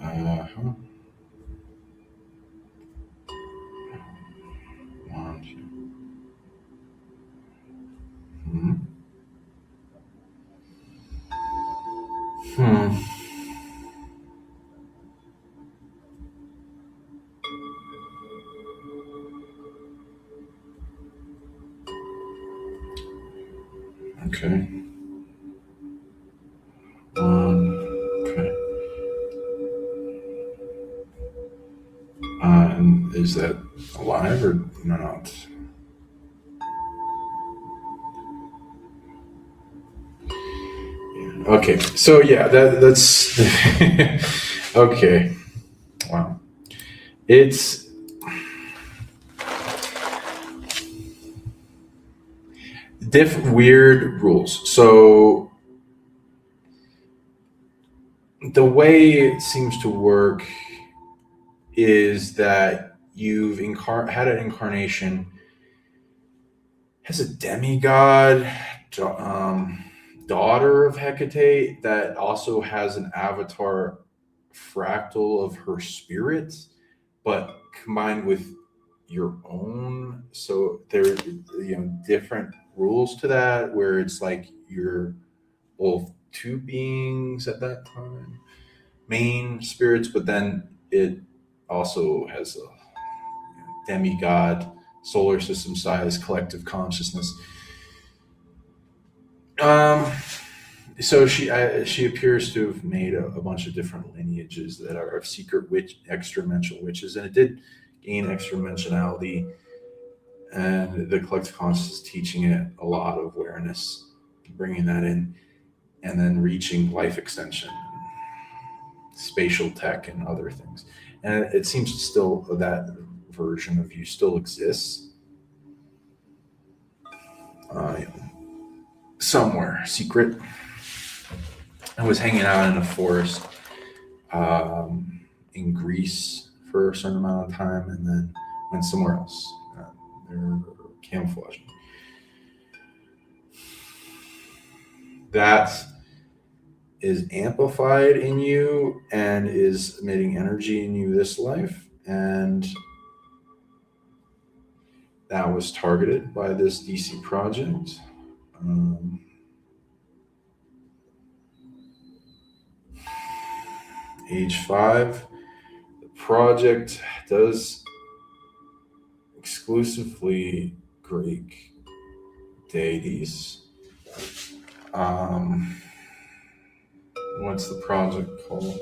Uh, one, two, hmm. Hmm. Okay. Okay. And is that alive or not? Okay. So yeah, that's okay. Wow. It's weird rules. So the way it seems to work is that you've had an incarnation as a demigod, daughter of Hecate, that also has an avatar fractal of her spirit, but combined with your own. So there, different rules to that, where it's like you're both two beings at that time, main spirits, but then it also has a demigod, solar system size collective consciousness. Um, so she appears to have made a bunch of different lineages that are of secret extra dimensional witches, and it did gain extra dimensionality, and the collective consciousness teaching it a lot of awareness, bringing that in, and then reaching life extension, spatial tech, and other things. And it seems still that version of you still exists, uh, somewhere secret. I was hanging out in a forest, in Greece for a certain amount of time, and then went somewhere else. They're camouflaging. That is amplified in you and is emitting energy in you this life, and that was targeted by this DC project. Um, age 5. The project does exclusively Greek deities. Um, what's the project called?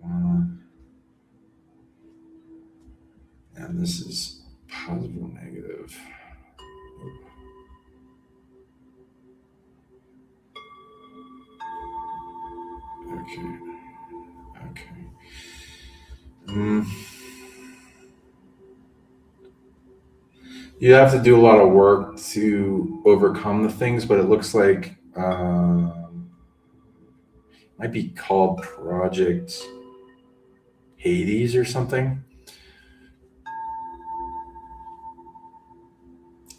Uh, and this is positive or negative. Okay. Okay. Mm, you have to do a lot of work to overcome the things, but it looks like, might be called Project Hades or something.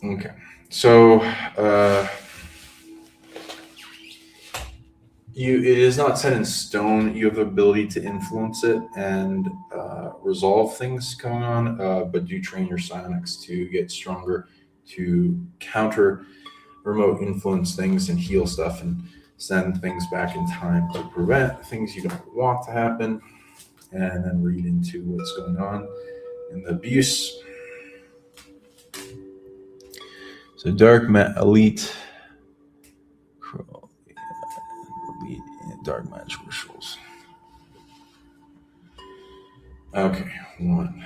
Okay. So, it is not set in stone. You have the ability to influence it and resolve things going on, but do train your psionics to get stronger, to counter remote influence things and heal stuff and send things back in time to prevent things you don't want to happen, and then read into what's going on in the abuse. So elite, elite and dark magic rituals. Okay, 1.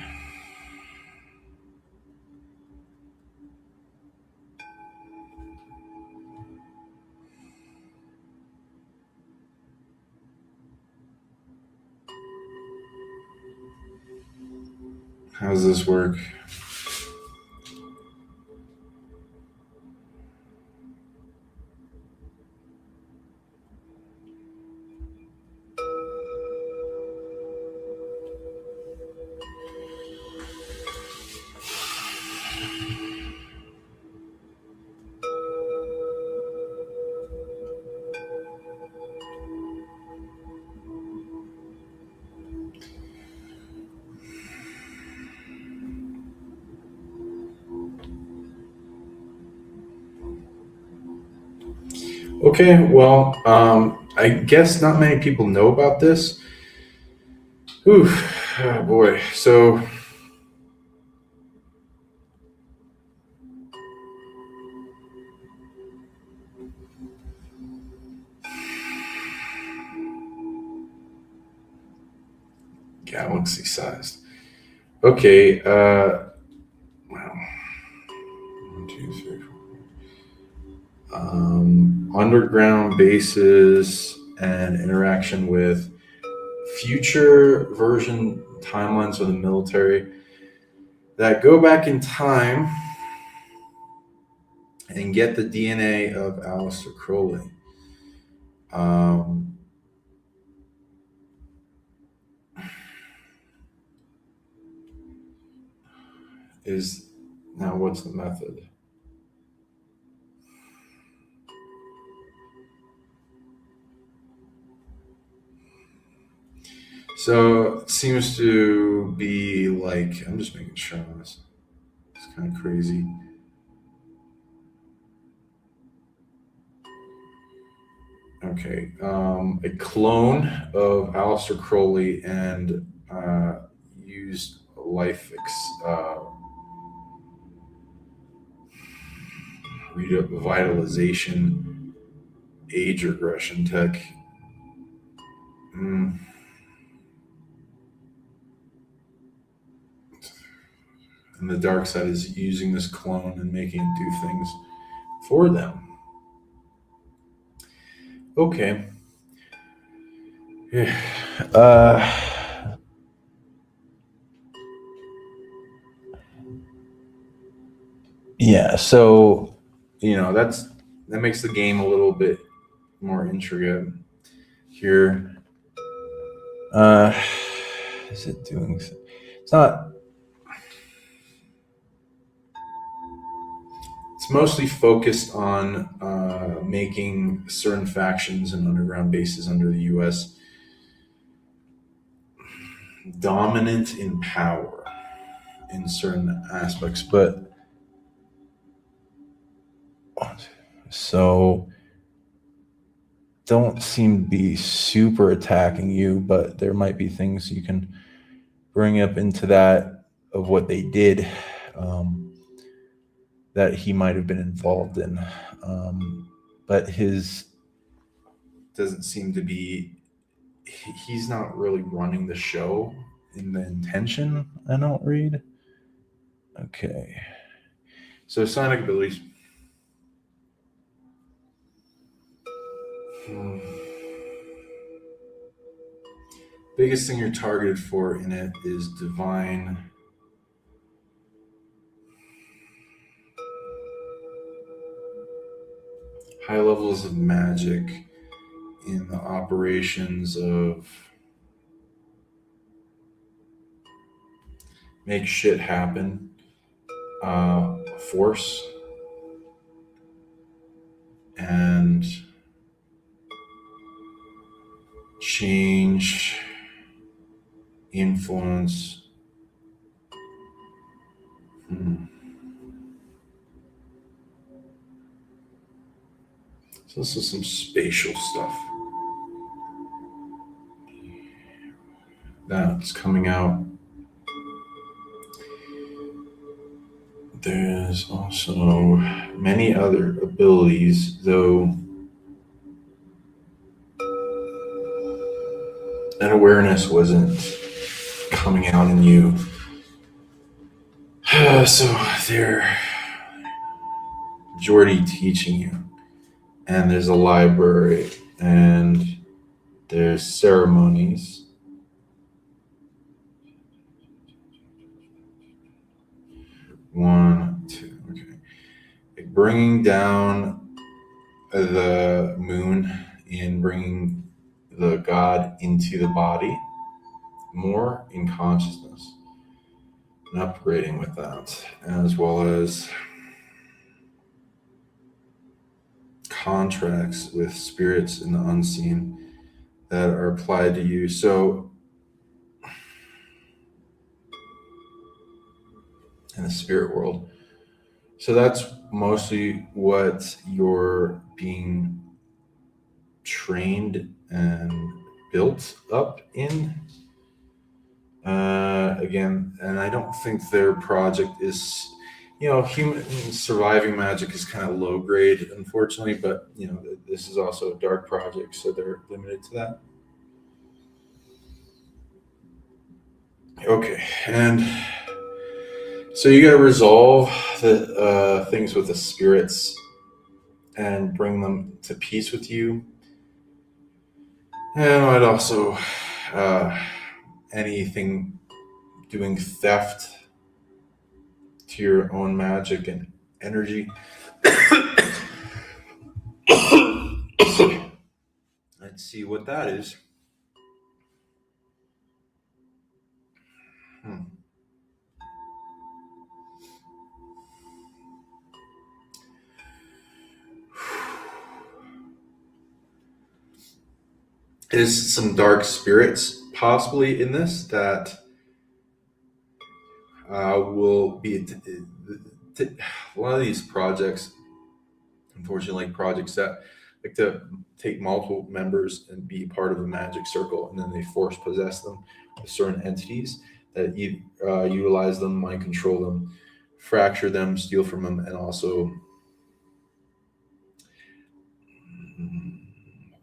How does this work? Okay, well, I guess not many people know about this. Ooh, oh boy. So, galaxy sized. Okay, wow. 1, 2, 3, 4. Underground bases and interaction with future version timelines of the military that go back in time and get the DNA of Aleister Crowley. Um, is now what's the method? So it seems to be like I'm just making sure on this. It's kind of crazy. Okay, a clone of Aleister Crowley and used revitalization, age regression tech. Mm. And the dark side is using this clone and making it do things for them. Okay. Yeah. Yeah. So, that makes the game a little bit more intricate here. Uh, is it doing? It's not. It's mostly focused on making certain factions and underground bases under the U.S. dominant in power in certain aspects, but so don't seem to be super attacking you, but there might be things you can bring up into that of what they did, that he might have been involved in. But his doesn't seem to be, he's not really running the show in the intention, I don't read. Okay. So psionic abilities. Biggest thing you're targeted for in it is divine. High levels of magic in the operations of make shit happen, force, and change, influence. So this is some spatial stuff that's coming out. There's also many other abilities, though that awareness wasn't coming out in you. So they're majority teaching you, and there's a library, and there's ceremonies. 1, 2. Okay. Like bringing down the moon and bringing the God into the body more in consciousness and upgrading with that, as well as contracts with spirits in the unseen that are applied to you. So, in the spirit world. So, that's mostly what you're being trained and built up in. Again, and I don't think their project is, human surviving magic is kind of low grade, unfortunately, but this is also a dark project, so they're limited to that. Okay, and so you got to resolve the things with the spirits and bring them to peace with you. And I'd also anything doing theft to your own magic and energy. Let's see what that is. Is some dark spirits possibly in this that will be a lot of these projects, unfortunately, like projects that like to take multiple members and be part of a magic circle, and then they force possess them with certain entities that utilize them, mind control them, fracture them, steal from them, and also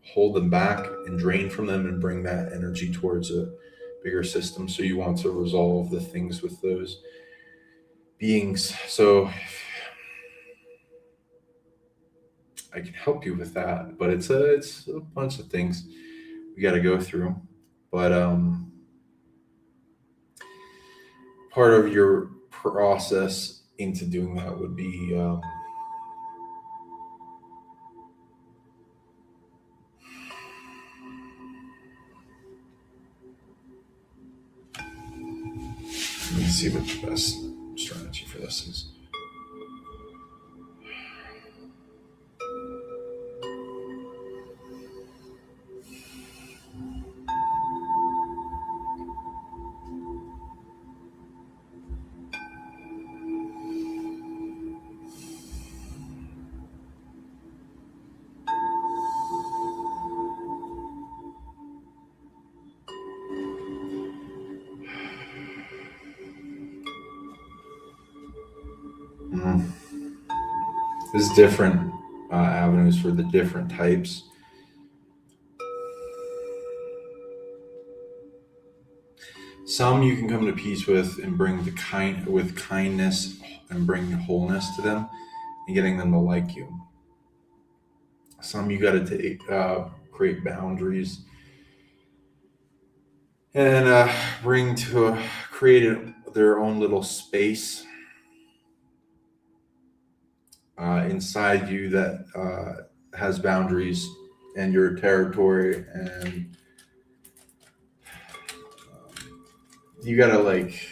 hold them back and drain from them and bring that energy towards a bigger system. So you want to resolve the things with those beings. So I can help you with that, but it's a bunch of things we got to go through. But part of your process into doing that would be let me see what the best strategy for this is. Mm. There's different avenues for the different types. Some you can come to peace with and bring with kindness and bring wholeness to them and getting them to like you. Some you got to take create boundaries and bring to create their own little space inside you that has boundaries and your territory, and you gotta like,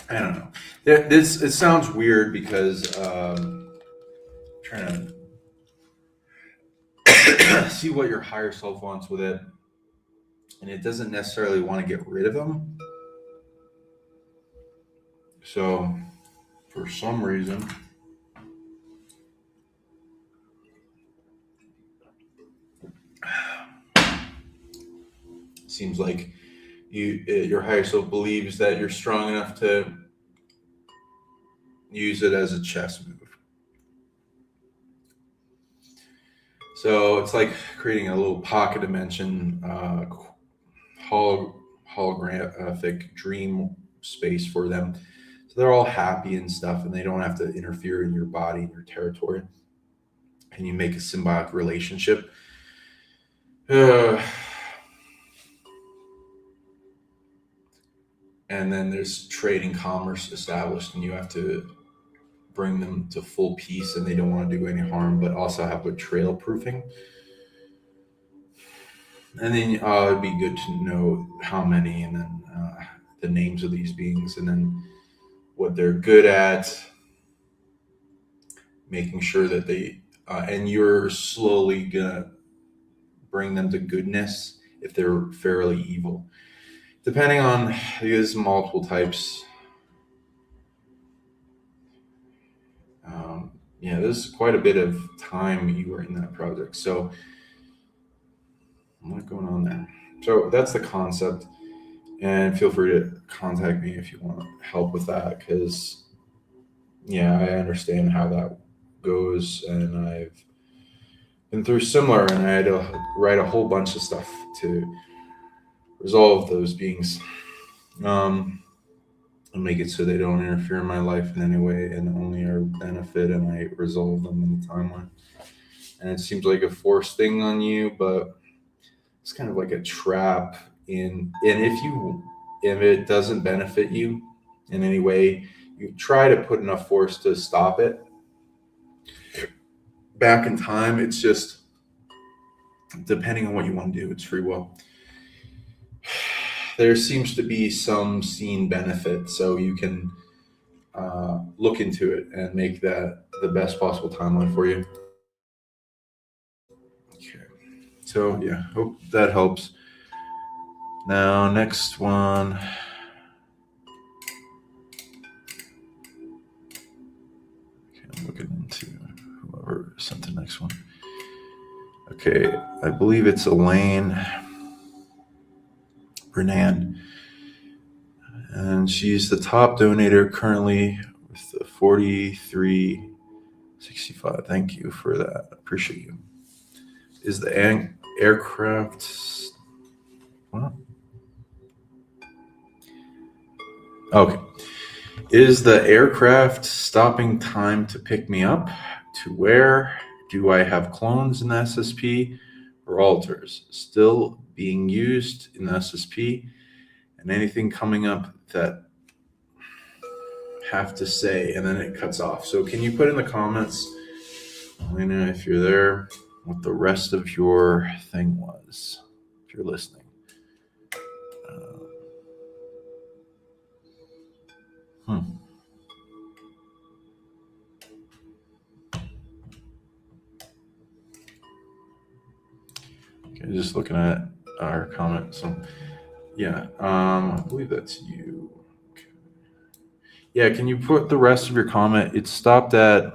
I don't know. This it sounds weird because trying to see what your higher self wants with it, and it doesn't necessarily want to get rid of them. So for some reason, it seems like your higher self believes that you're strong enough to use it as a chess move. So it's like creating a little pocket dimension, holographic dream space for them. So they're all happy and stuff, and they don't have to interfere in your body and your territory. And you make a symbiotic relationship. And and then there's trade and commerce established, and you have to bring them to full peace, and they don't want to do any harm, but also have betrayal proofing. And then it'd be good to know how many, and then the names of these beings, and then what they're good at, making sure that they, and you're slowly gonna bring them to goodness if they're fairly evil. Depending on, there's multiple types. Yeah, there's quite a bit of time you were in that project. So what's going on there? So that's the concept. And feel free to contact me if you want help with that, because yeah, I understand how that goes, and I've been through similar, and I had to write a whole bunch of stuff to resolve those beings, and make it so they don't interfere in my life in any way, and only are benefit, and I resolve them in the timeline. And it seems like a forced thing on you, but it's kind of like a trap in, and if it doesn't benefit you in any way, you try to put enough force to stop it back in time. It's just depending on what you want to do. It's free will. There seems to be some seen benefit, so you can look into it and make that the best possible timeline for you. Okay, so yeah, hope that helps. Now, next one. Okay, I'm looking into whoever sent the next one. Okay, I believe it's Elaine Renan, and she's the top donator currently with the 43.65. Thank you for that. Appreciate you. Is the aircraft what? Okay. Is the aircraft stopping time to pick me up? To where? Do I have clones in the SSP or alters still being used in the SSP? And anything coming up that have to say, and then it cuts off. So can you put in the comments, Elena, if you're there, what the rest of your thing was, if you're listening? Okay, just looking at our comment. So yeah, I believe that's you. Okay. Yeah, can you put the rest of your comment? It stopped at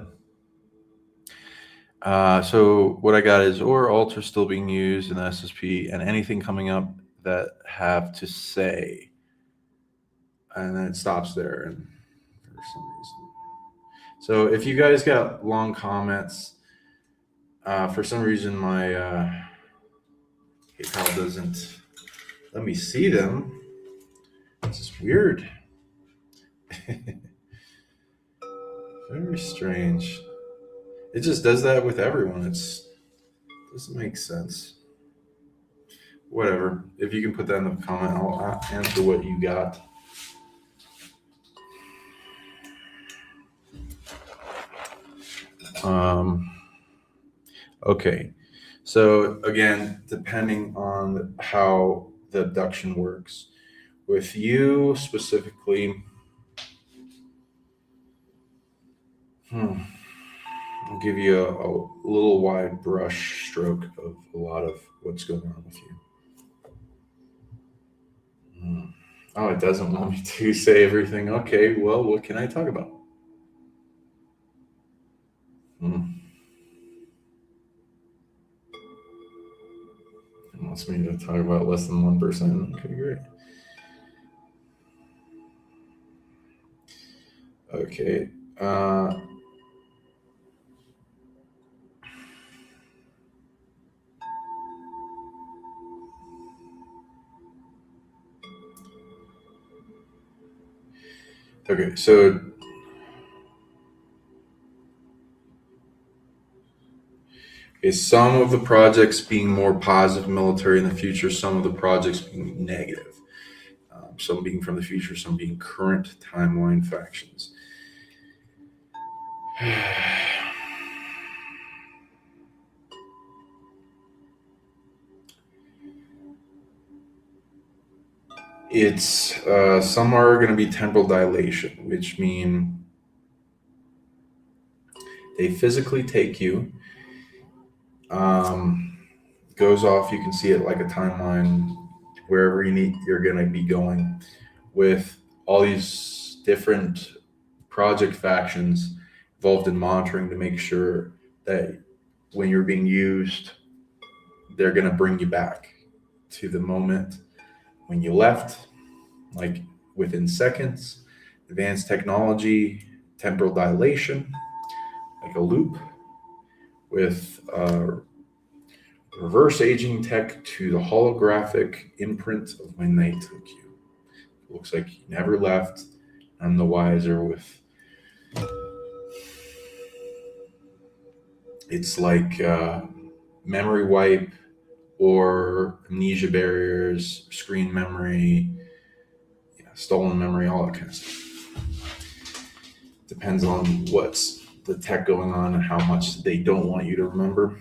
so what I got is or alter still being used in the SSP, and anything coming up that have to say, and then it stops there, and for some reason. So if you guys got long comments, for some reason my PayPal doesn't let me see them. This is weird. Very strange. It just does that with everyone. It doesn't make sense. Whatever. If you can put that in the comment, I'll answer what you got. Okay. So again, depending on how the abduction works, with you specifically, I'll give you a little wide brush stroke of a lot of what's going on with you. Oh, it doesn't want me to say everything. Okay, well, what can I talk about? It wants me to talk about less than 1%. Okay, great. Okay. Okay, so some of the projects being more positive military in the future, some of the projects being negative. some being from the future, some being current timeline factions. It's some are going to be temporal dilation, which mean they physically take you. Goes off. You can see it like a timeline wherever you're going to be going, with all these different project factions involved in monitoring to make sure that when you're being used, they're going to bring you back to the moment when you left, like within seconds. Advanced technology, temporal dilation, like a loop, with reverse aging tech to the holographic imprint of when they took you. It looks like you never left. None the wiser. With it's like memory wipe or amnesia barriers, screen memory, stolen memory, all that kind of stuff. Depends on what's the tech going on and how much they don't want you to remember.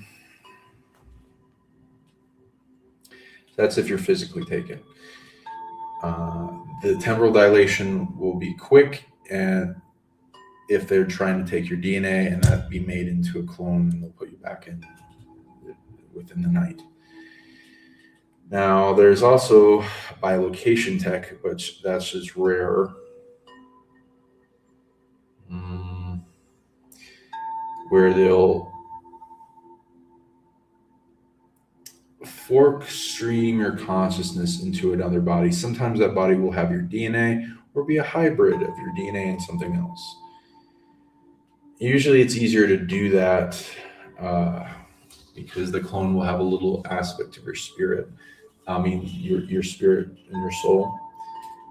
That's if you're physically taken. The temporal dilation will be quick, and if they're trying to take your DNA and that be made into a clone, and they'll put you back in within the night. Now, there's also bilocation tech, which that's just rare. Where they'll fork stream your consciousness into another body. Sometimes that body will have your DNA or be a hybrid of your DNA and something else. Usually it's easier to do that because the clone will have a little aspect of your spirit. Your spirit and your soul.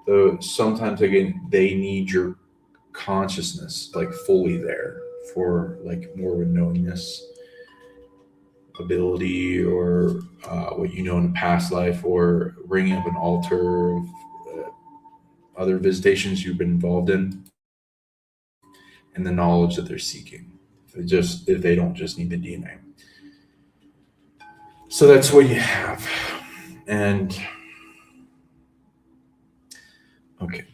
Though sometimes, again, they need your consciousness like fully there for like more of a knowingness ability, or what you know in a past life, or bringing up an altar of other visitations you've been involved in, and the knowledge that they're seeking. If they don't just need the DNA. So that's what you have. And okay.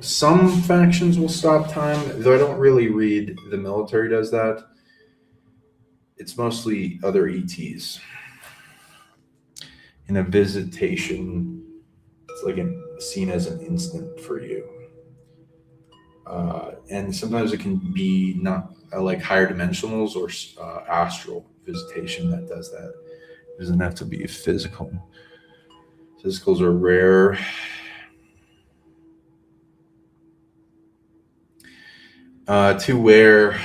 Some factions will stop time, though I don't really read the military does that. It's mostly other ETs. In a visitation, it's like seen as an instant for you. And sometimes it can be not like higher dimensionals or astral visitation that does that. It doesn't have to be physical. Physicals are rare. To where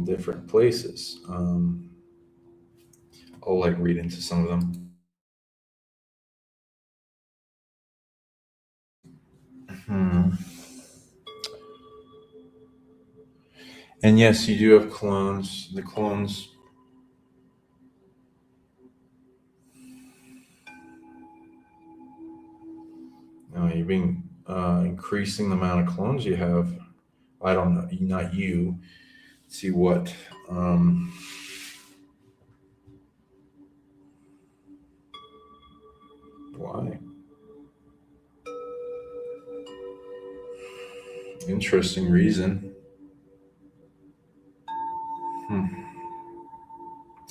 different places. I'll like read into some of them. And yes, you do have clones. The clones. You're being increasing the amount of clones you have. I don't know, not you. Let's see what. Why? Interesting reason.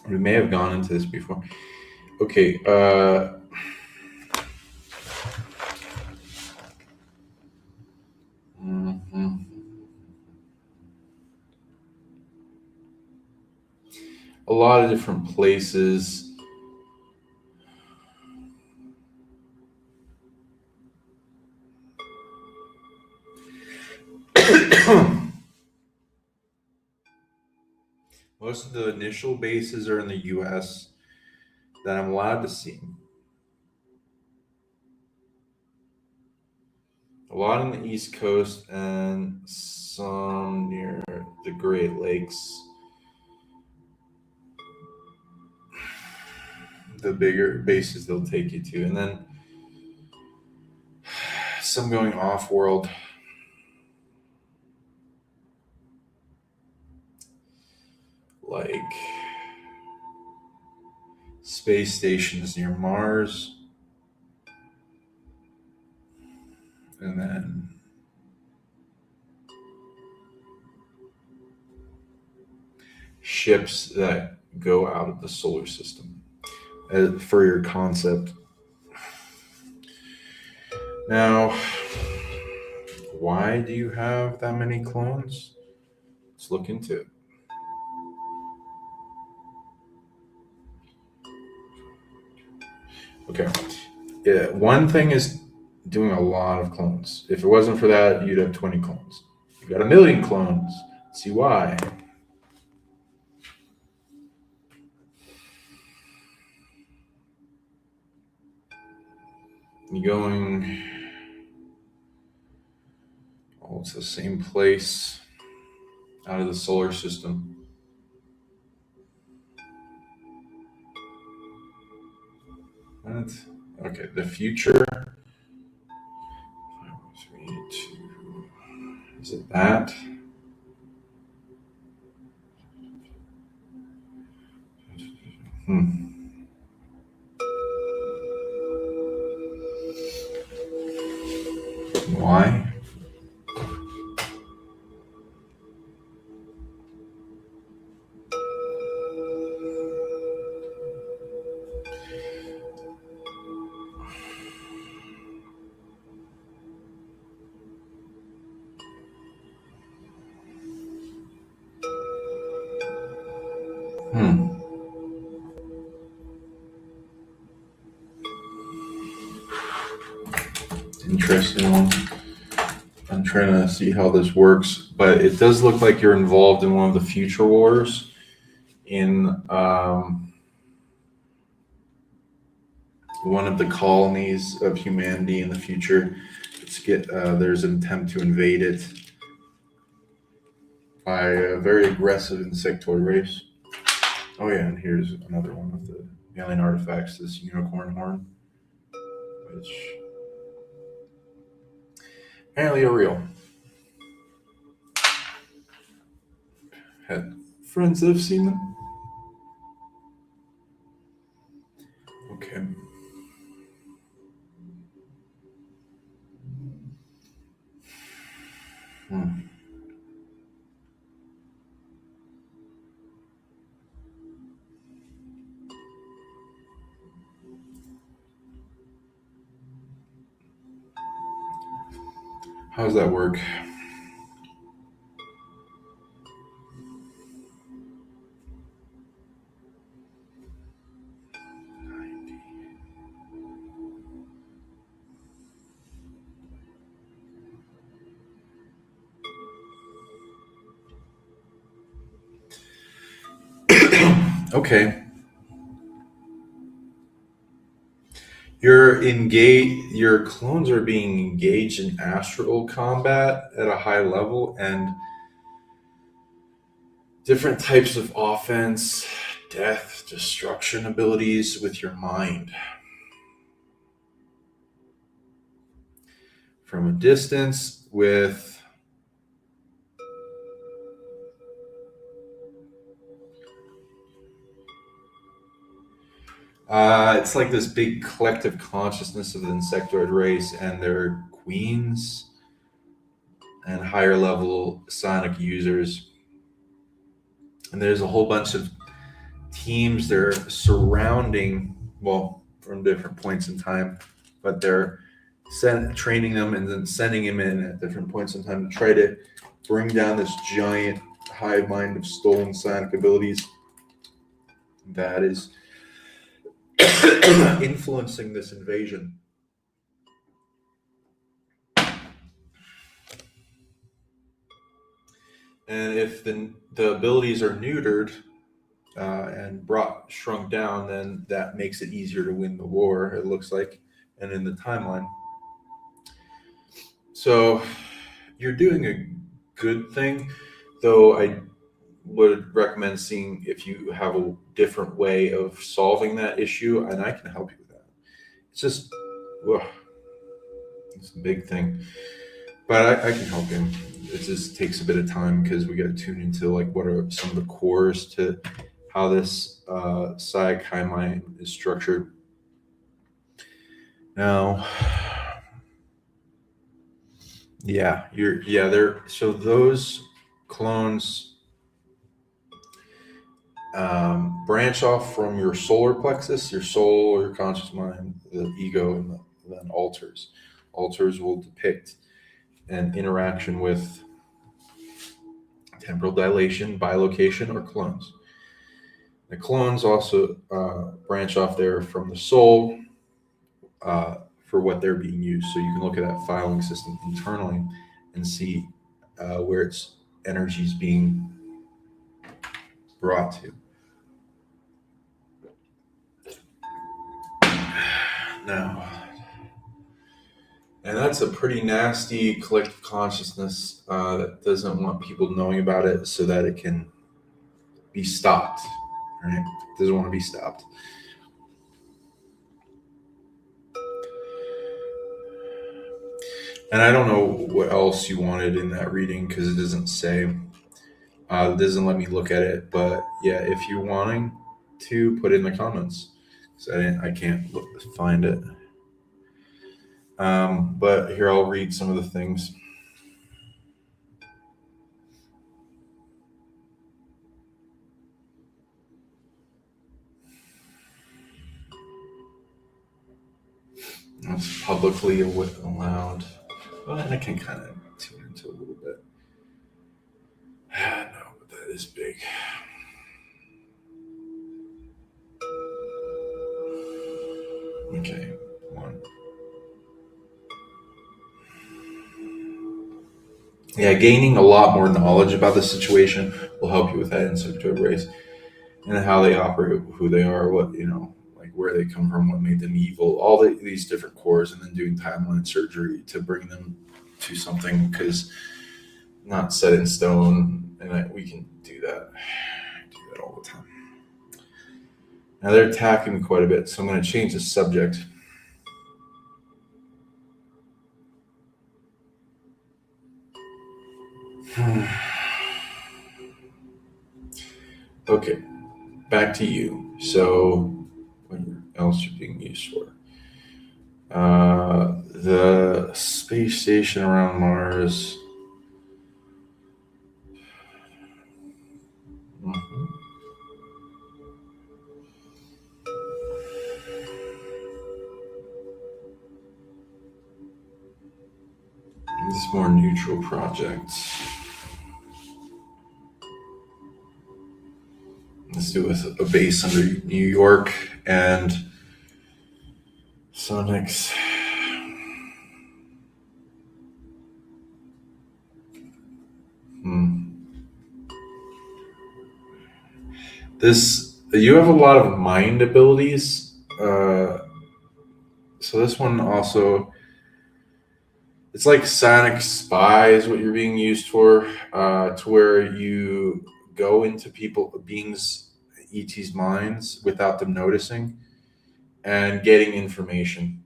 We may have gone into this before. Okay. A lot of different places. Most of the initial bases are in the US that I'm allowed to see. A lot on the East Coast and some near the Great Lakes. The bigger bases they'll take you to. And then some going off-world. Like space stations near Mars. And then ships that go out of the solar system for your concept. Now, why do you have that many clones? Let's look into it. Okay. Yeah, one thing is doing a lot of clones. If it wasn't for that, you'd have 20 clones. You got 1 million clones. See why? You're going, oh, it's the same place out of the solar system. What? Okay, the future. 3, 2. Is it that? Why? Interesting one. I'm trying to see how this works, but it does look like you're involved in one of the future wars in one of the colonies of humanity in the future. There's an attempt to invade it by a very aggressive insectoid race. Oh yeah, and here's another one of the alien artifacts, this unicorn horn, which apparently are real. Had friends that have seen them. Okay. How does that work? Okay. Your clones are being engaged in astral combat at a high level, and different types of offense, death, destruction abilities with your mind. From a distance with it's like this big collective consciousness of the insectoid race and their queens and higher level psionic users. And there's a whole bunch of teams they're surrounding, well, from different points in time, but they're training them and then sending them in at different points in time to try to bring down this giant hive mind of stolen psionic abilities that is influencing this invasion. And if the abilities are neutered and shrunk down, then that makes it easier to win the war, it looks like, and in the timeline. So you're doing a good thing, though I would recommend seeing if you have a different way of solving that issue, and I can help you with that. It's just, It's a big thing, but I can help him. It just takes a bit of time because we got to tune into like what are some of the cores to how this psi chi mind is structured. Now, they're so those clones branch off from your solar plexus, your soul, your conscious mind, the ego, and then alters. Alters will depict an interaction with temporal dilation, bilocation, or clones. The clones also branch off there from the soul for what they're being used. So you can look at that filing system internally and see where its energy is being brought to. Now, and that's a pretty nasty collective consciousness that doesn't want people knowing about it so that it can be stopped. Right? It doesn't want to be stopped. And I don't know what else you wanted in that reading because it doesn't say. It doesn't let me look at it. But yeah, if you're wanting to, put it in the comments because I can't find it. But here, I'll read some of the things. It's publicly allowed. Well, I can kind of tune into a little bit. No, but that is big. Okay, one. Yeah, gaining a lot more knowledge about the situation will help you with that insight to race and how they operate, who they are, what, like where they come from, what made them evil, all these different cores, and then doing timeline surgery to bring them to something because not set in stone, and we can do that. I do that all the time. Now they're attacking me quite a bit, so I'm going to change the subject. Okay, back to you. So, what else you're being used for? The space station around Mars. Mm-hmm. This more neutral projects. Let's do with a base under New York and Psionics. You have a lot of mind abilities. So this one also, it's like Psionic spy is what you're being used for, to where you go into beings, ET's minds without them noticing, and getting information,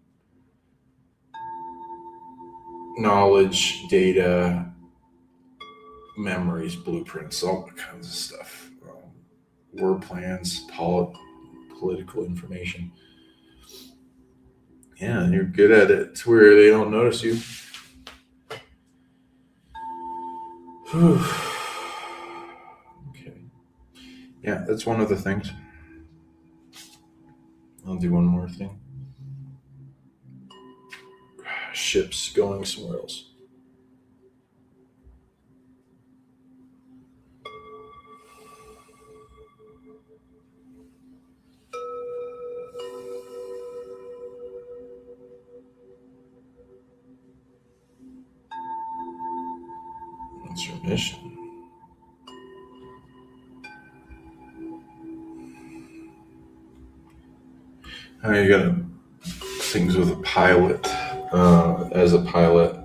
knowledge, data, memories, blueprints, all kinds of stuff, war plans, political information. Yeah, and you're good at it to where they don't notice you. Okay. Yeah, that's one of the things. I'll do one more thing. Ships going somewhere else. What's your mission? You got things with a pilot. As a pilot.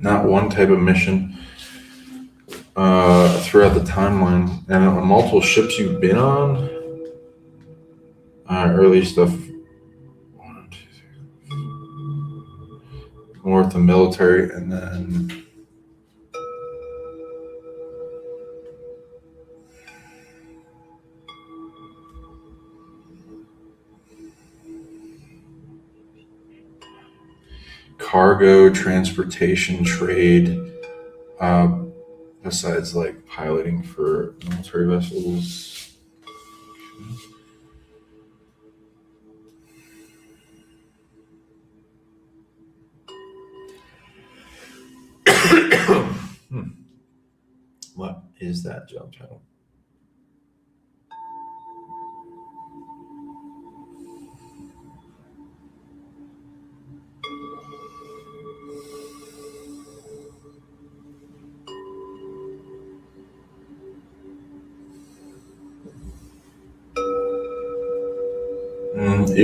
Not one type of mission throughout the timeline. And on multiple ships you've been on, early stuff. One, two, three, more with the military, and then cargo, transportation, trade. Besides like piloting for military vessels. What is that job title?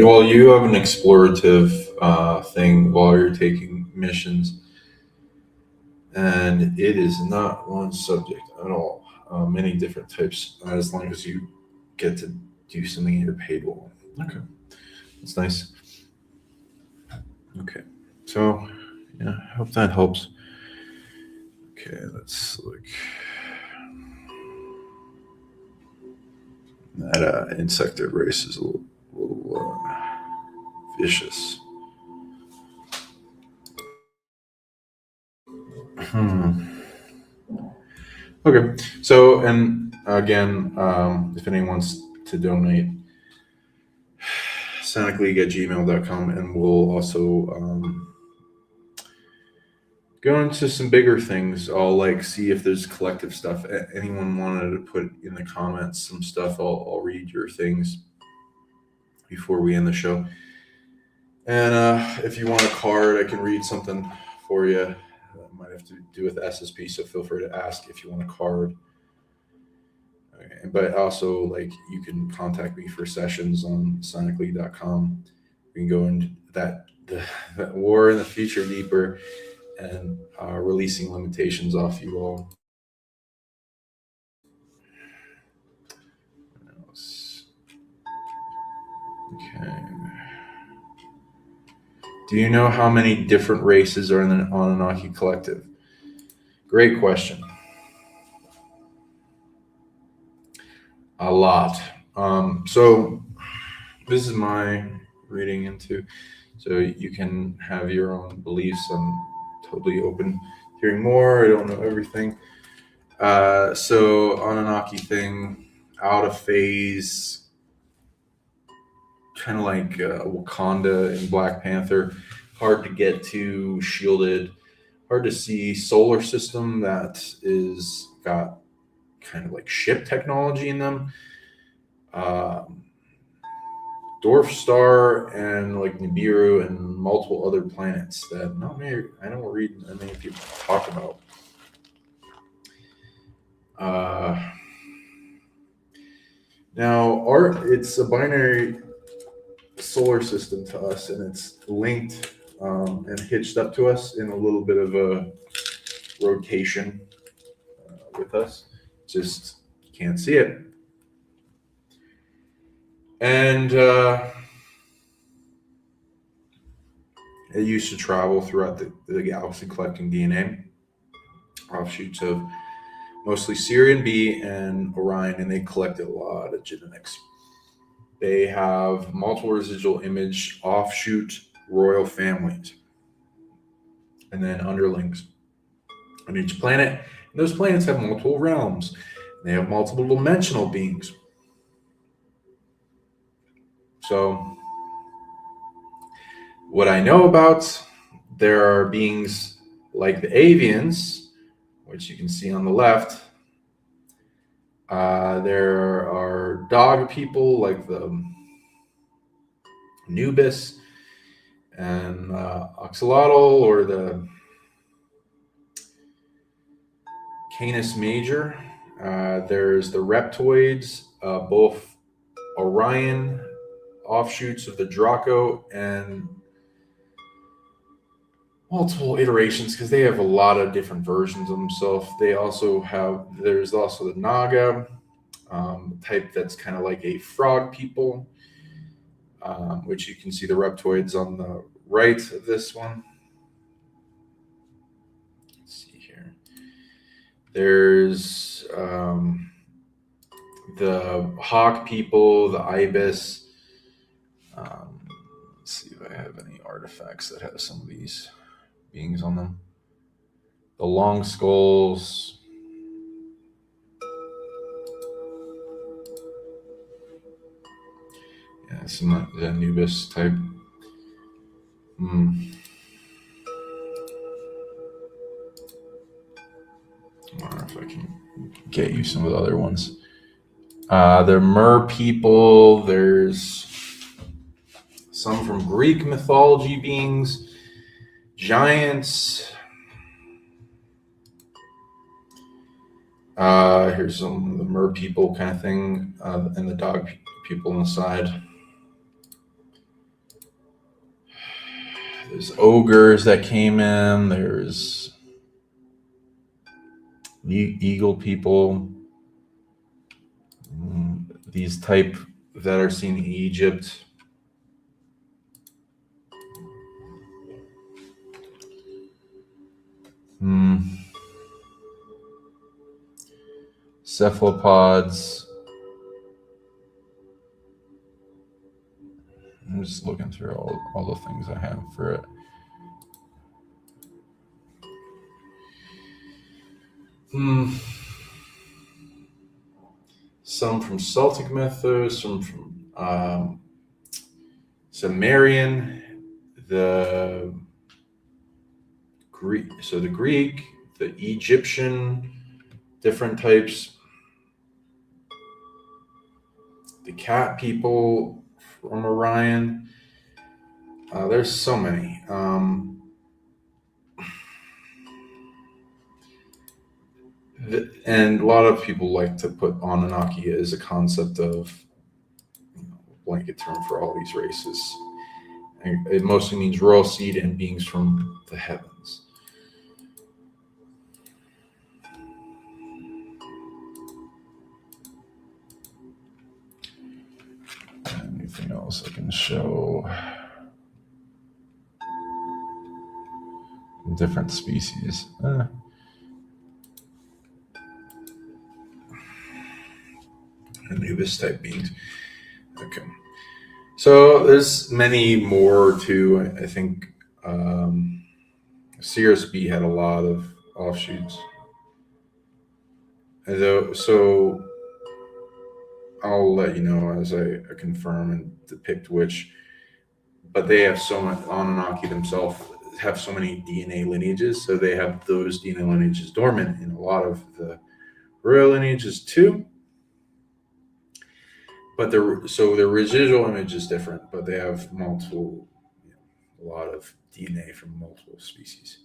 Well, you have an explorative thing while you're taking missions, and it is not one subject at all. Many different types, as long as you get to do something and you're paid well. Okay, that's nice. Okay, so yeah, I hope that helps. Okay, let's look. That insectoid race is a little vicious. Okay, so and again, if anyone wants to donate, PsionicLeague@gmail.com, and we'll also go into some bigger things. I'll like see if there's collective stuff. Anyone wanted to put in the comments some stuff, I'll read your things before we end the show. And if you want a card, I can read something for you. Might have to do with SSP, so feel free to ask if you want a card. Okay, but also, like, you can contact me for sessions on PsionicLeague.com. We can go into that war in the future deeper and releasing limitations off you all. Okay. Do you know how many different races are in the Anunnaki collective? Great question. A lot. So this is my reading into, so you can have your own beliefs. I'm totally open to hearing more. I don't know everything. So Anunnaki thing, out of phase, kind of like Wakanda in Black Panther, hard to get to, shielded, hard to see. Solar system that is got kind of like ship technology in them. Dwarf star and like Nibiru and multiple other planets that not many, I don't read many people talk about. Now, it's a binary solar system to us, and it's linked and hitched up to us in a little bit of a rotation with us. Just can't see it. And it used to travel throughout the galaxy collecting DNA, offshoots of mostly Sirian B and Orion, and they collected a lot of genetics. They have multiple residual image offshoot royal families, and then underlings on each planet. And those planets have multiple realms. They have multiple dimensional beings. So, what I know about, there are beings like the avians, which you can see on the left. There are dog people like the Nubis and Oxalotl, or the Canis Major. There's the reptoids, both Orion offshoots of the Draco and multiple iterations because they have a lot of different versions of themselves. There's also the Naga type that's kind of like a frog people, which you can see the reptoids on the right of this one. Let's see here. There's the hawk people, the ibis. Let's see if I have any artifacts that have some of these beings on them. The long skulls. Yeah, some of the Anubis type. I wonder if I can get you some of the other ones. The Mer people. There's some from Greek mythology beings, giants. Here's some of the Mer people kind of thing, and the dog people on the side. There's ogres that came in. There's eagle people. These type that are seen in Egypt. Cephalopods. I'm just looking through all the things I have for it. Some from Celtic mythos, some from Sumerian, the Greek, the Egyptian, different types. The cat people from Orion. There's so many. And a lot of people like to put Anunnaki as a concept of blanket term for all these races. And it mostly means royal seed and beings from the heavens. Anything else I can show? Different species. Anubis type beings. Okay. So there's many more too. I think CRSB had a lot of offshoots. So I'll let you know as I confirm and depict which. But they have so much, Anunnaki themselves have so many DNA lineages, so they have those DNA lineages dormant in a lot of the royal lineages too. But the residual image is different, but they have multiple, a lot of DNA from multiple species.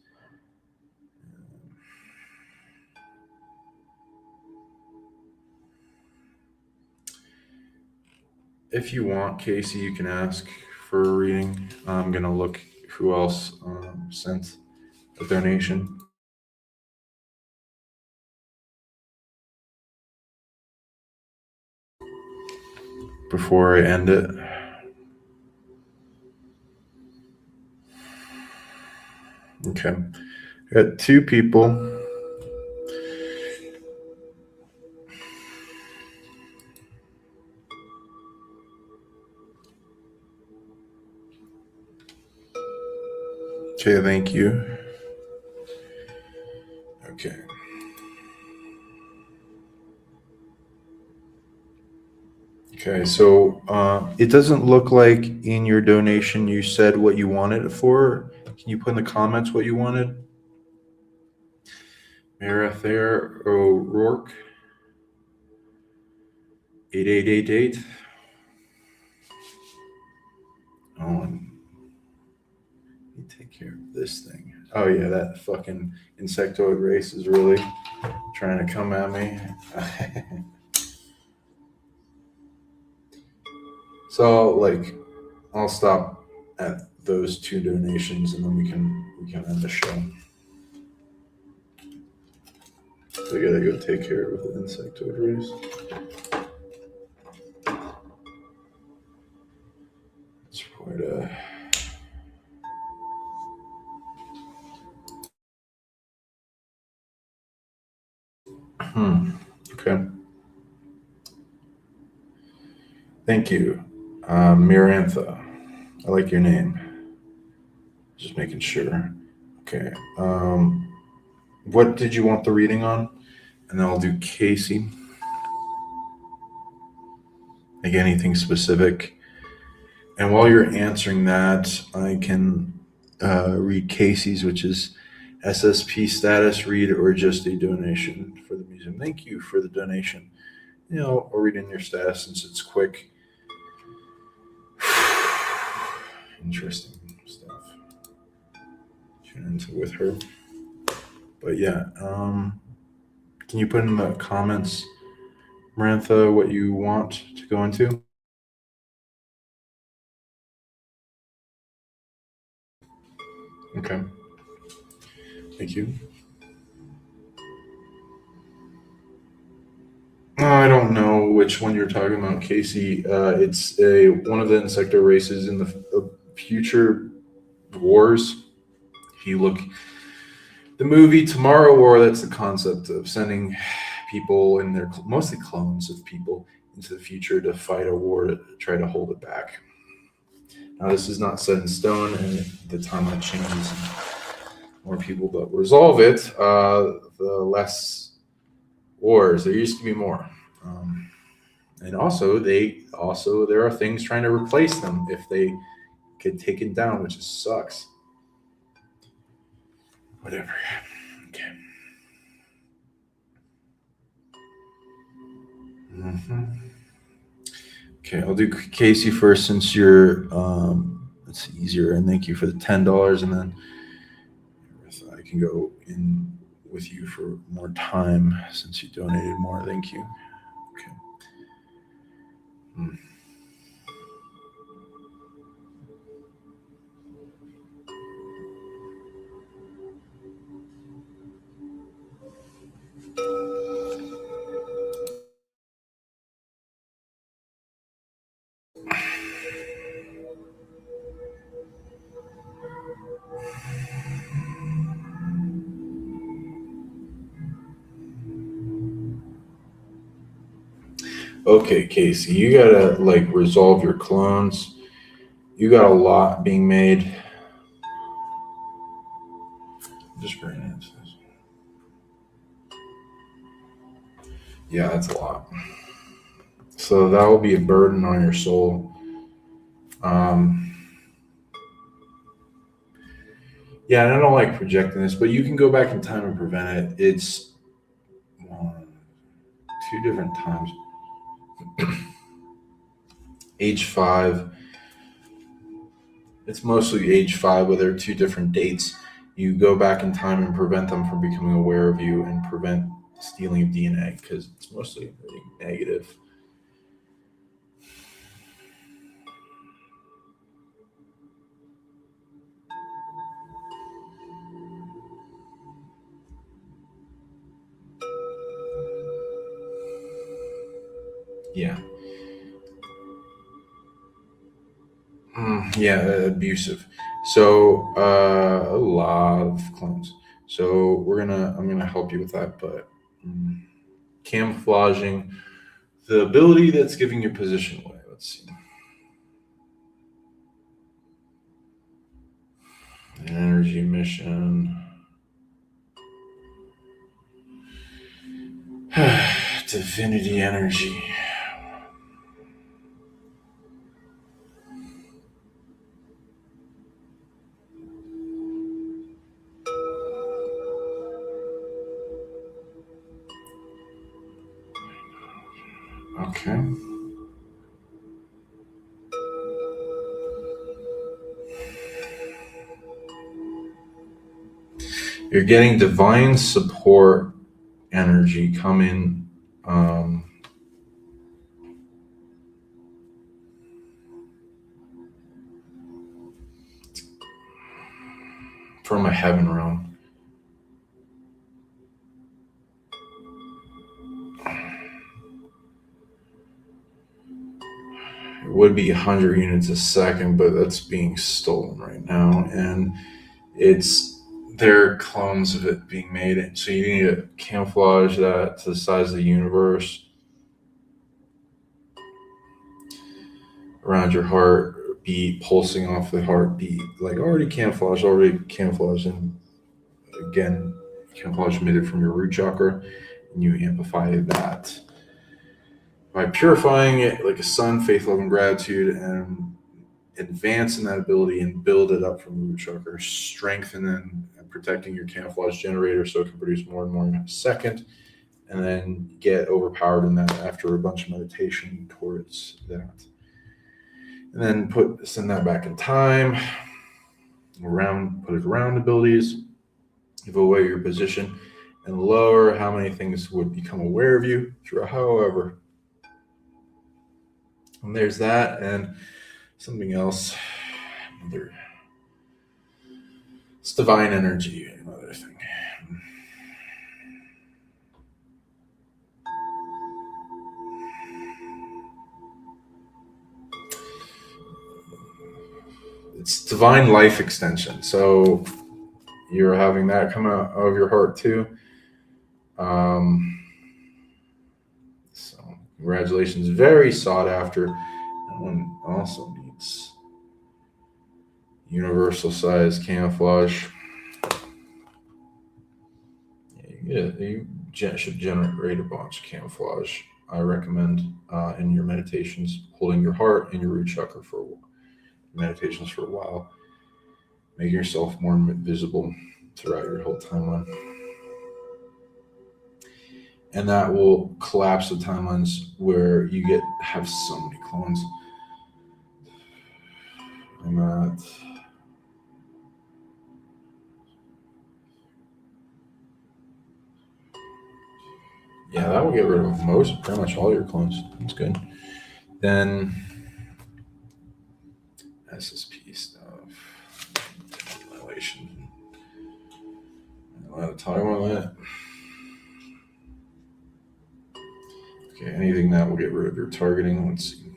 If you want, Casey, you can ask for a reading. I'm gonna look who else sent a donation. Before I end it. Okay. I got 2 people. Okay, thank you. Okay. Okay, so it doesn't look like in your donation you said what you wanted it for. Can you put in the comments what you wanted? Marathair O'Rourke 8888. Oh, let me take care of this thing. Oh yeah, that fucking insectoid race is really trying to come at me. So, I'll stop at those 2 donations, and then we can end the show. I gotta go take care of the insectoid race. It's quite a. Okay. Thank you, Mirantha. I like your name. Just making sure. Okay. What did you want the reading on? And then I'll do Casey. Like anything specific. And while you're answering that, I can read Casey's, which is SSP status read or just a donation for the museum. Thank you for the donation. I'll read in your status since it's quick. Interesting stuff. Tune into with her. But yeah, can you put in the comments, Marantha, what you want to go into? Okay. Thank you. I don't know which one you're talking about, Casey. It's one of the insecto races in the future wars. If you look, the movie Tomorrow War, that's the concept of sending people, and they're mostly clones of people, into the future to fight a war to try to hold it back. Now, this is not set in stone, and the timeline changes. More people that resolve it, the less wars. There used to be more. And also, there are things trying to replace them if they get taken down, which just sucks. Whatever. Okay. Okay, I'll do Casey first since you're it's easier, and thank you for the $10, and then I can go in with you for more time since you donated more. Thank you. Okay. Okay, Casey, you gotta resolve your clones. You got a lot being made. Just bring it. Yeah, that's a lot. So that will be a burden on your soul. Yeah, and I don't like projecting this, but you can go back in time and prevent it. It's 2 different times. Age 5. It's mostly age 5, but there are 2 different dates. You go back in time and prevent them from becoming aware of you and prevent stealing of DNA because it's mostly really negative. Yeah. Yeah, abusive. So a lot of clones. So I'm gonna help you with that, but camouflaging the ability that's giving your position away. Let's see. Energy emission. Divinity energy. Okay. You're getting divine support energy coming. It's from a heaven realm. It would be 100 units a second, but that's being stolen right now, and there are clones of it being made. So you need to camouflage that to the size of the universe around your heartbeat, pulsing off the heartbeat, like already camouflaged, and again, camouflage emitted from your root chakra, and you amplify that by purifying it like a sun, faith, love, and gratitude, and advancing that ability and build it up from the root chakra, strengthening and protecting your camouflage generator so it can produce more and more in a second, and then get overpowered in that after a bunch of meditation towards that. And then send that back in time, put it around abilities, give away your position, and lower how many things would become aware of you through however. And there's that, and something else. It's divine energy, another thing. It's divine life extension. So you're having that come out of your heart too. So congratulations, very sought after. That one also needs universal size camouflage. You should generate a bunch of camouflage. I recommend in your meditations, holding your heart and your root chakra for meditations for a while, making yourself more visible throughout your whole timeline. And that will collapse the timelines where you have so many clones. And that. Yeah, that will get rid of pretty much all your clones. That's good. Then SSP stuff. Annihilation. A lot of time on that. Okay, anything that will get rid of your targeting. Let's see.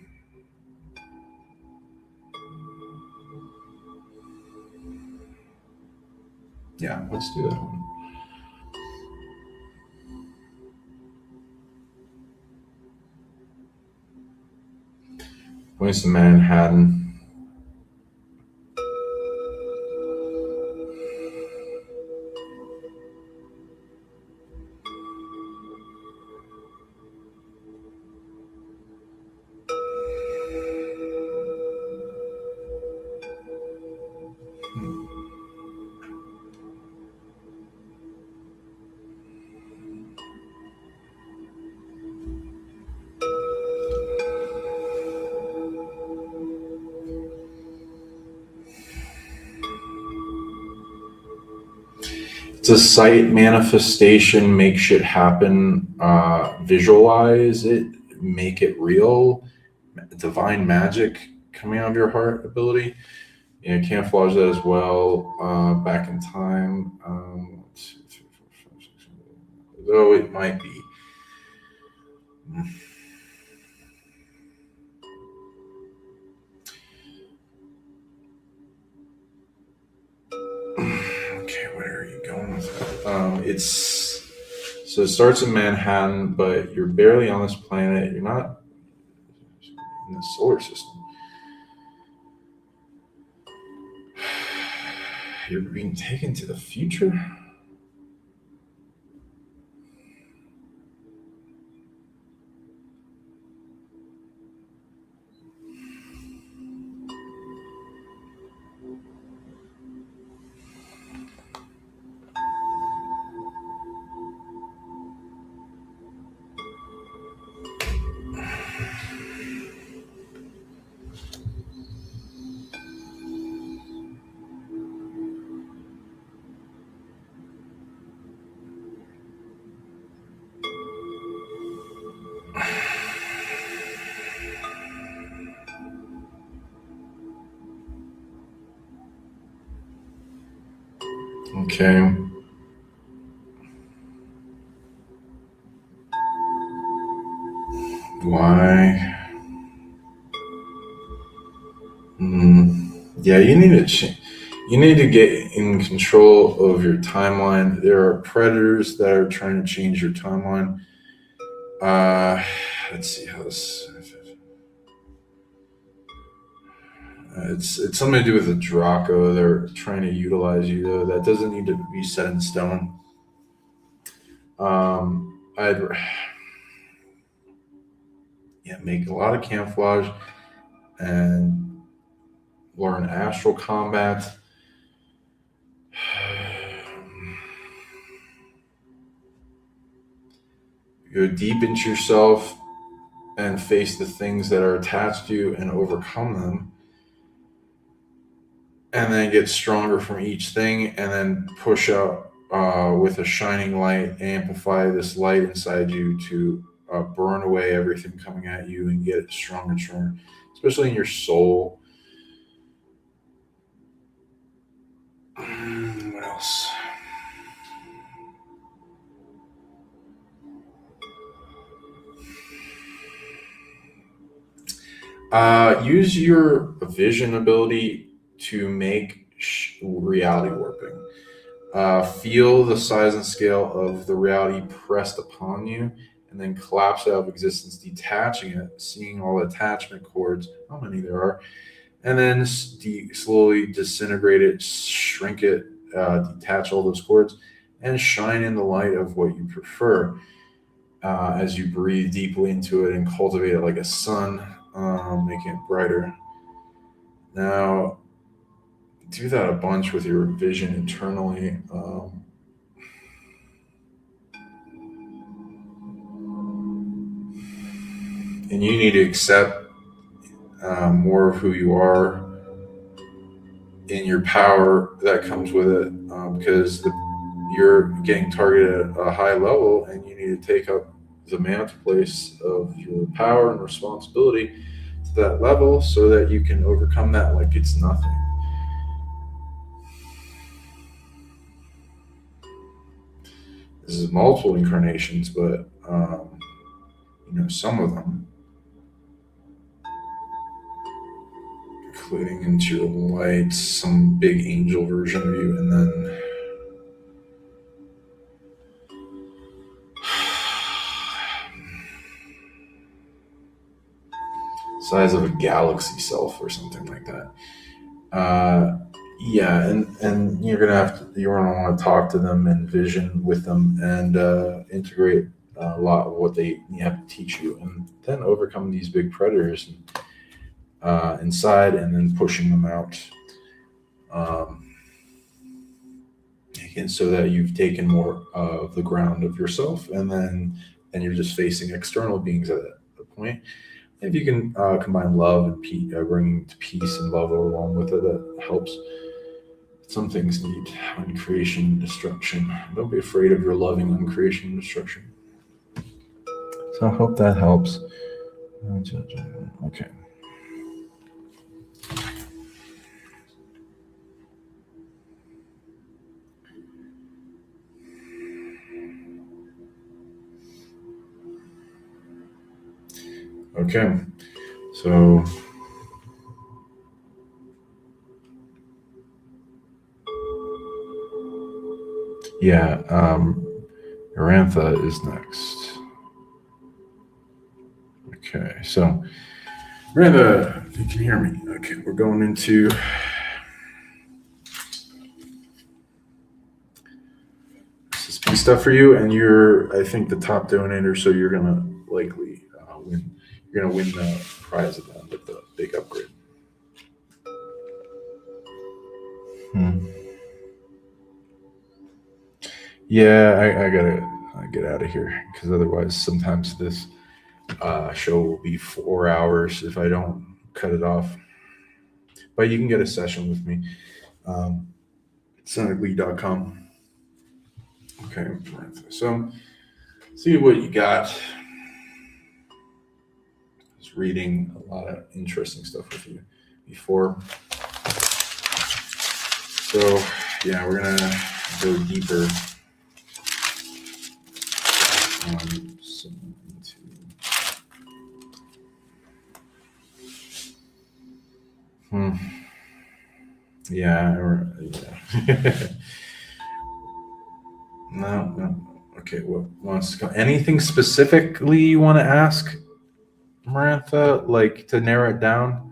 Yeah, let's do that one. Points to Manhattan. It's a sight manifestation, make shit happen, visualize it, make it real, divine magic coming out of your heart ability. Camouflage that as well, back in time. Though it might be. Okay, where are you going with that? So it starts in Manhattan, but you're barely on this planet. You're not in the solar system. You're being taken to the future? Okay. Why? Yeah, you need to you need to get in control of your timeline. There are predators that are trying to change your timeline. Uh, let's see how this. It's something to do with the Draco. They're trying to utilize you though. That doesn't need to be set in stone. I'd yeah make a lot of camouflage and learn astral combat. Go deep into yourself and face the things that are attached to you and overcome them, and then get stronger from each thing, and then push out with a shining light, amplify this light inside you to burn away everything coming at you and get it stronger and stronger, especially in your soul. What else? Use your vision ability to make reality warping. Feel the size and scale of the reality pressed upon you, and then collapse out of existence, detaching it, seeing all the attachment cords, how many there are, and then slowly disintegrate it, shrink it, detach all those cords, and shine in the light of what you prefer as you breathe deeply into it and cultivate it like a sun, making it brighter. Now, do that a bunch with your vision internally. And you need to accept more of who you are in your power that comes with it, because you're getting targeted at a high level, and you need to take up the mantle place of your power and responsibility to that level so that you can overcome that like it's nothing. This is multiple incarnations, but some of them, including into your light, some big angel version of you, and then size of a galaxy self or something like that. Yeah, and you're gonna want to talk to them and vision with them and integrate a lot of what they have to teach you, and then overcome these big predators inside, and then pushing them out. Um, and so that you've taken more of the ground of yourself, and you're just facing external beings at that point. If you can combine love and bringing to peace and love along with it, that helps. Some things need uncreation and destruction. Don't be afraid of your loving uncreation and destruction. So I hope that helps. Okay. Okay. So yeah, Arantha is next. Okay, so Arantha, you can hear me. Okay, we're going into SSP stuff for you, and you're, I think, the top donator, so you're gonna likely win. You're gonna win the prize at the end of the big upgrade. Yeah, I gotta get out of here because otherwise, sometimes this show will be 4 hours if I don't cut it off. But you can get a session with me. PsionicLeague.com. Okay, so see what you got. I was reading a lot of interesting stuff with you before. So yeah, we're gonna go deeper. Yeah. No. Okay. What wants to go? Anything specifically you want to ask, Marantha? Like to narrow it down?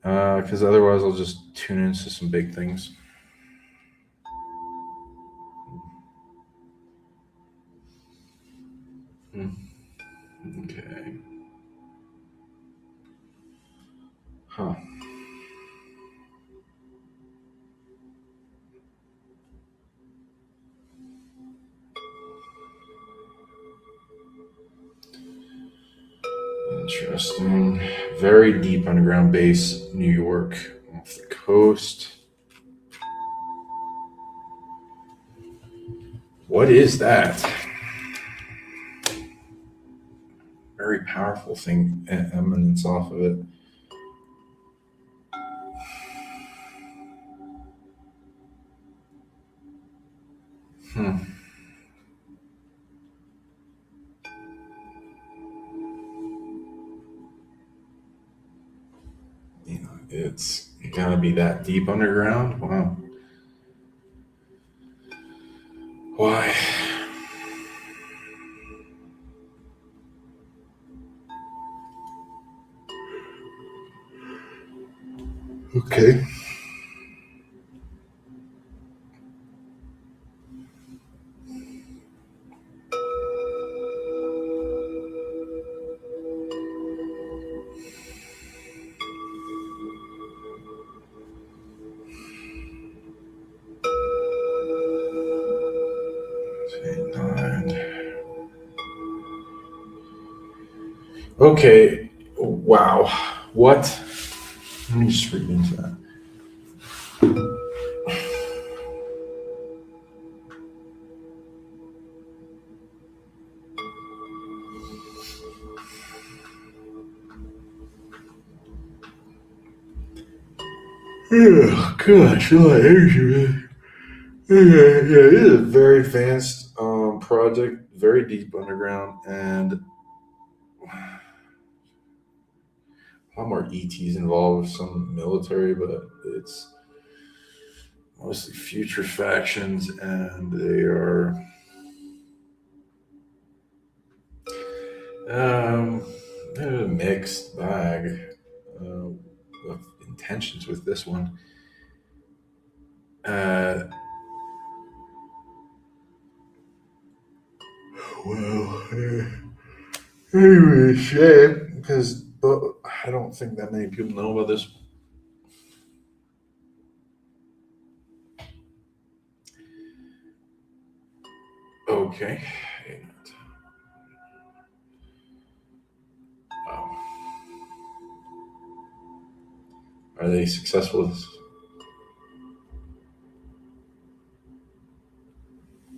Because otherwise I'll just tune into some big things. Okay. Huh. Interesting. Very deep underground base, New York, off the coast. What is that? Very powerful thing emanates off of it. It's gotta be that deep underground? Wow. Why? Okay. Okay. Wow. What? Let me just read into that. Oh, gosh, a lot of energy, man. Yeah, it is a very advanced project, very deep underground, and a lot more ETs involved, some military, but it's mostly future factions, and they are a mixed bag of intentions with this one. Uh, well, anyway, shame because I don't think that many people know about this. Okay. Oh. Are they successful?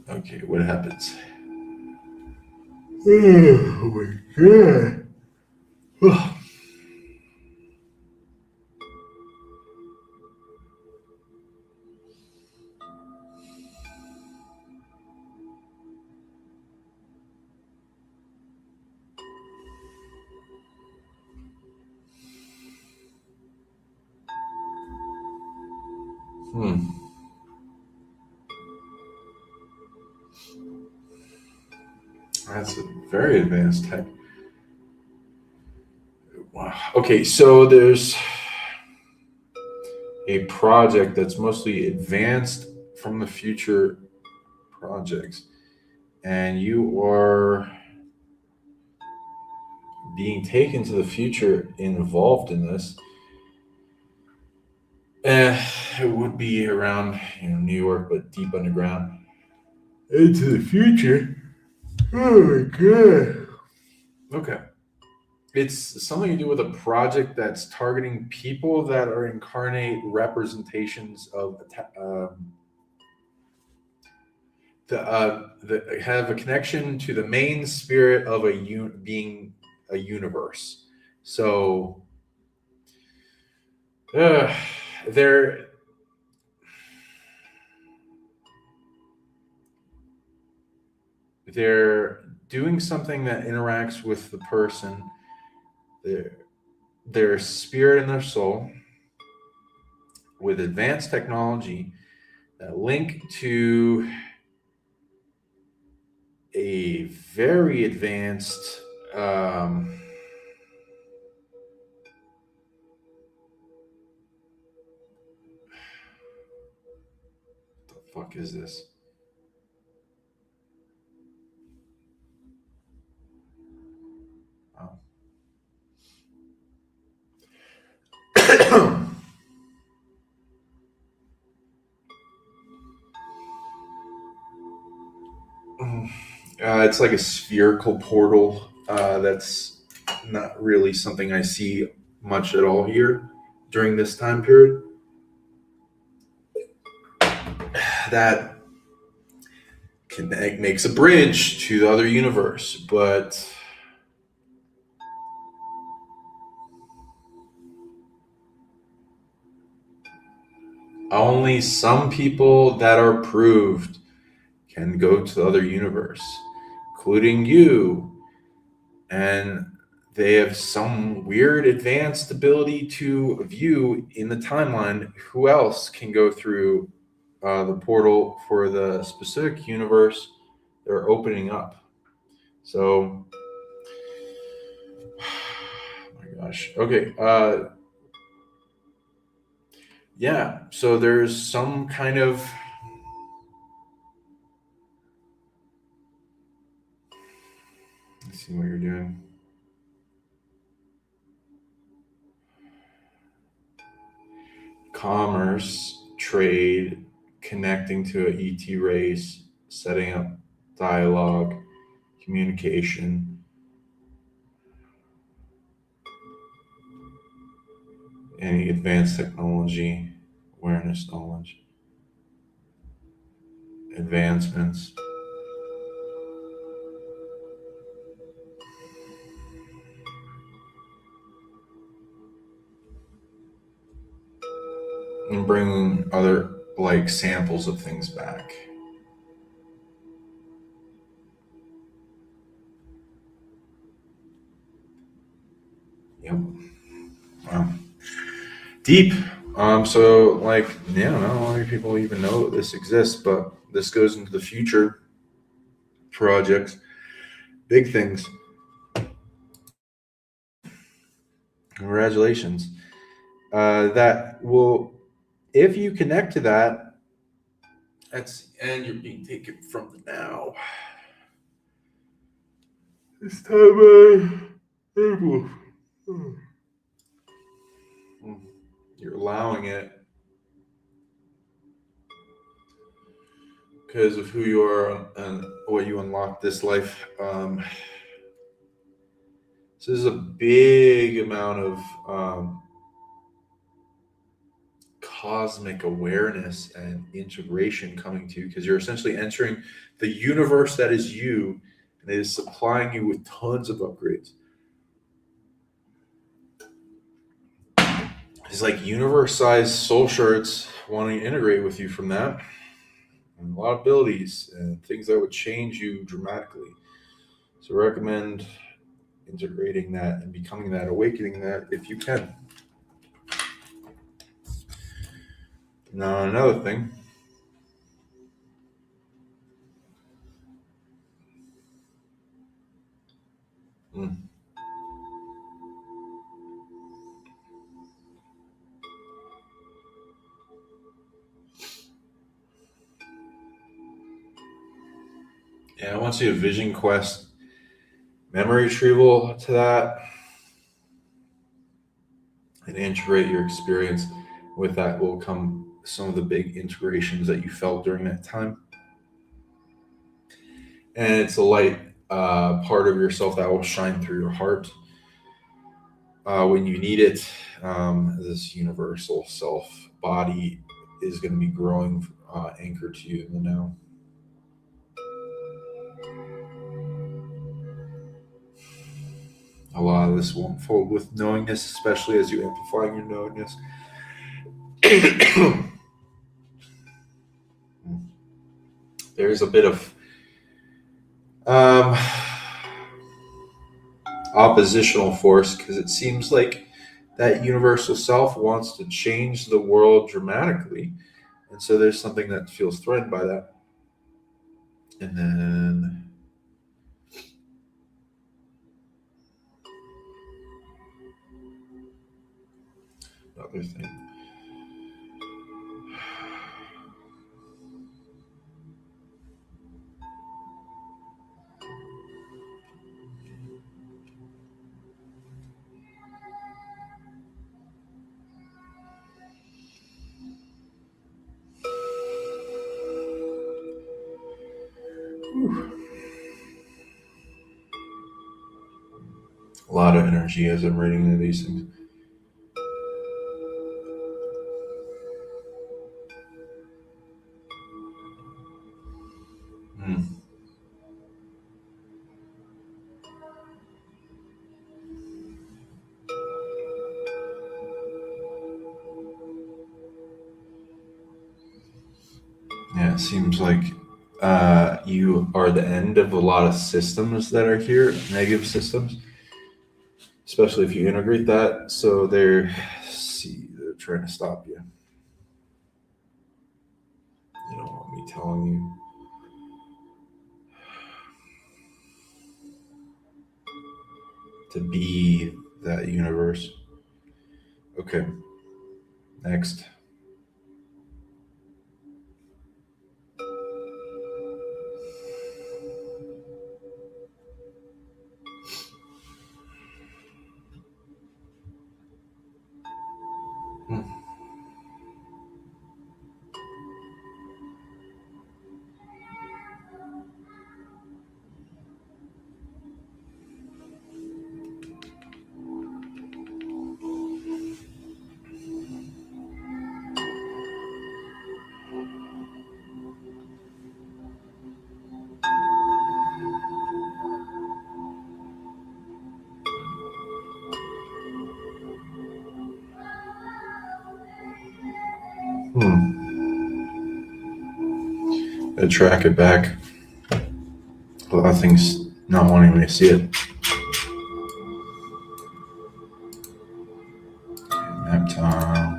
Okay, what happens? Oh my god. That's a very advanced tech. Wow. Okay, so there's a project that's mostly advanced from the future projects, and you are being taken to the future involved in this. It would be around New York, but deep underground. Into the future. Oh my god. Okay. It's something to do with a project that's targeting people that are incarnate representations of that have a connection to the main spirit of being a universe. So, they're doing something that interacts with the person, their spirit and their soul, with advanced technology that link to a very advanced what the fuck is this? Oh. It's like a spherical portal. That's not really something I see much at all here during this time period. That makes a bridge to the other universe, but only some people that are proved can go to the other universe, including you. And they have some weird advanced ability to view in the timeline who else can go through the portal for the specific universe they're opening up. So, oh my gosh. Okay. Yeah. So there's some kind of. Let's see what you're doing. Commerce, trade, connecting to an ET race, setting up dialogue, communication, any advanced technology, awareness, knowledge, advancements. And bringing other like samples of things back. Yep. Wow. Deep. So like, yeah, not a lot of people even know this exists, but this goes into the future projects, big things. Congratulations. That will, if you connect to that, and you're being taken from the now. This time, you're allowing it because of who you are and what you unlock this life. So this is a big amount of cosmic awareness and integration coming to you because you're essentially entering the universe that is you, and it is supplying you with tons of upgrades. It's like universe-sized soul shards wanting to integrate with you from that, and a lot of abilities and things that would change you dramatically. So I recommend integrating that and becoming that, awakening that if you can. Now another thing. Yeah, I want to see a vision quest memory retrieval to that and integrate your experience. With that will come some of the big integrations that you felt during that time. And it's a light part of yourself that will shine through your heart when you need it. This universal self body is going to be growing, anchored to you in the now. A lot of this will unfold with knowingness, especially as you amplify your knowingness. There's a bit of um, oppositional force because it seems like that universal self wants to change the world dramatically. And so there's something that feels threatened by that. And then another thing. A lot of energy as I'm reading into these things. Hmm. Yeah, it seems like you are the end of a lot of systems that are here, negative systems, especially if you integrate that. So they're trying to stop you. You don't want me telling you. To be that universe. Okay, next. Hmm. Hmm. I track it back. A lot of things not wanting me to see it. Nap time.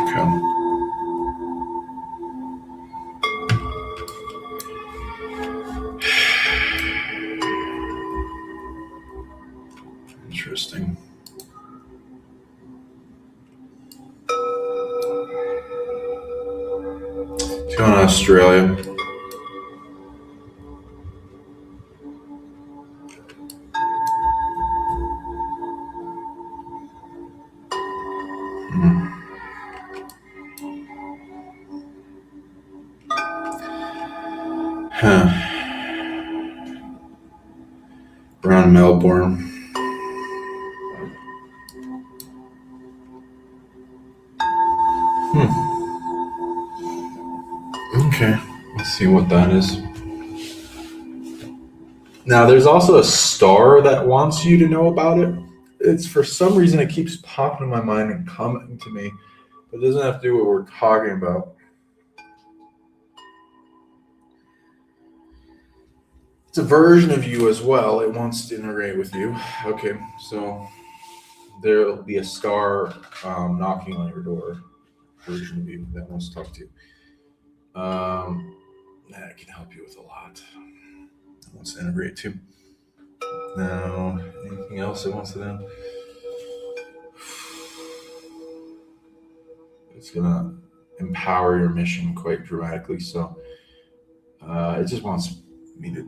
Okay. Interesting. Going to Australia. Hmm. Huh. Around Melbourne. Hmm. Okay. Let's see what that is. Now, there's also a star that wants you to know about it. It's for some reason it keeps popping in my mind and commenting to me, but it doesn't have to do what we're talking about. It's a version of you as well. It wants to integrate with you. Okay, so there'll be a star knocking on your door. Version of you that wants to talk to you. That can help you with a lot. It wants to integrate too. Now, anything else it wants to do? It's gonna empower your mission quite dramatically. So it just wants me to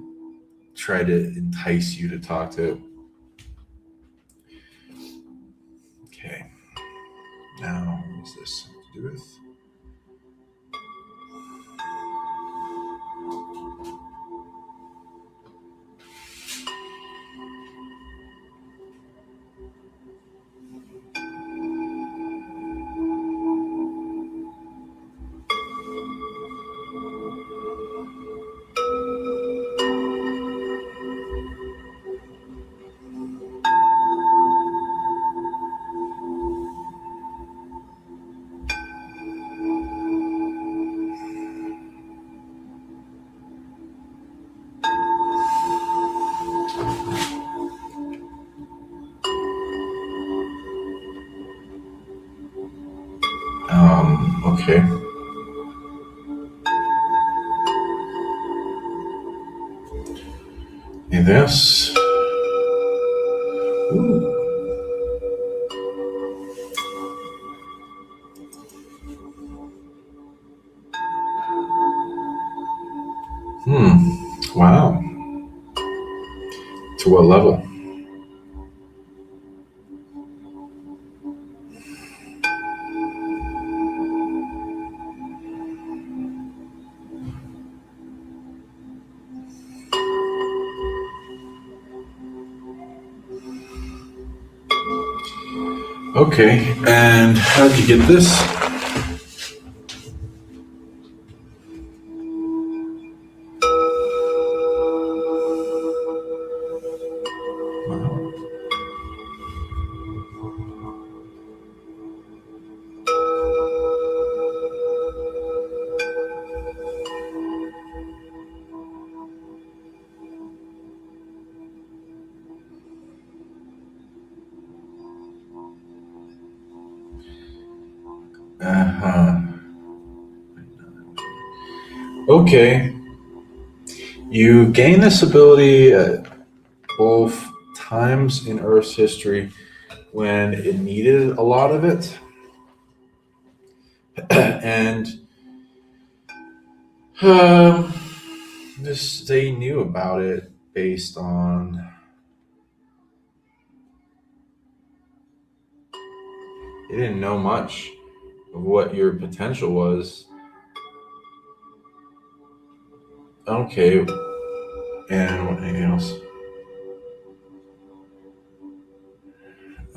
try to entice you to talk to it. Okay. Now, what's this have to do with? Okay. Anything else? Ooh. Wow. To what level? Okay. And how'd you get this? Wow. Uh-huh. Okay. You gain this ability at both times in Earth's history when it needed a lot of it, and um, this they knew about it based on they didn't know much of what your potential was. Okay, and what anything else?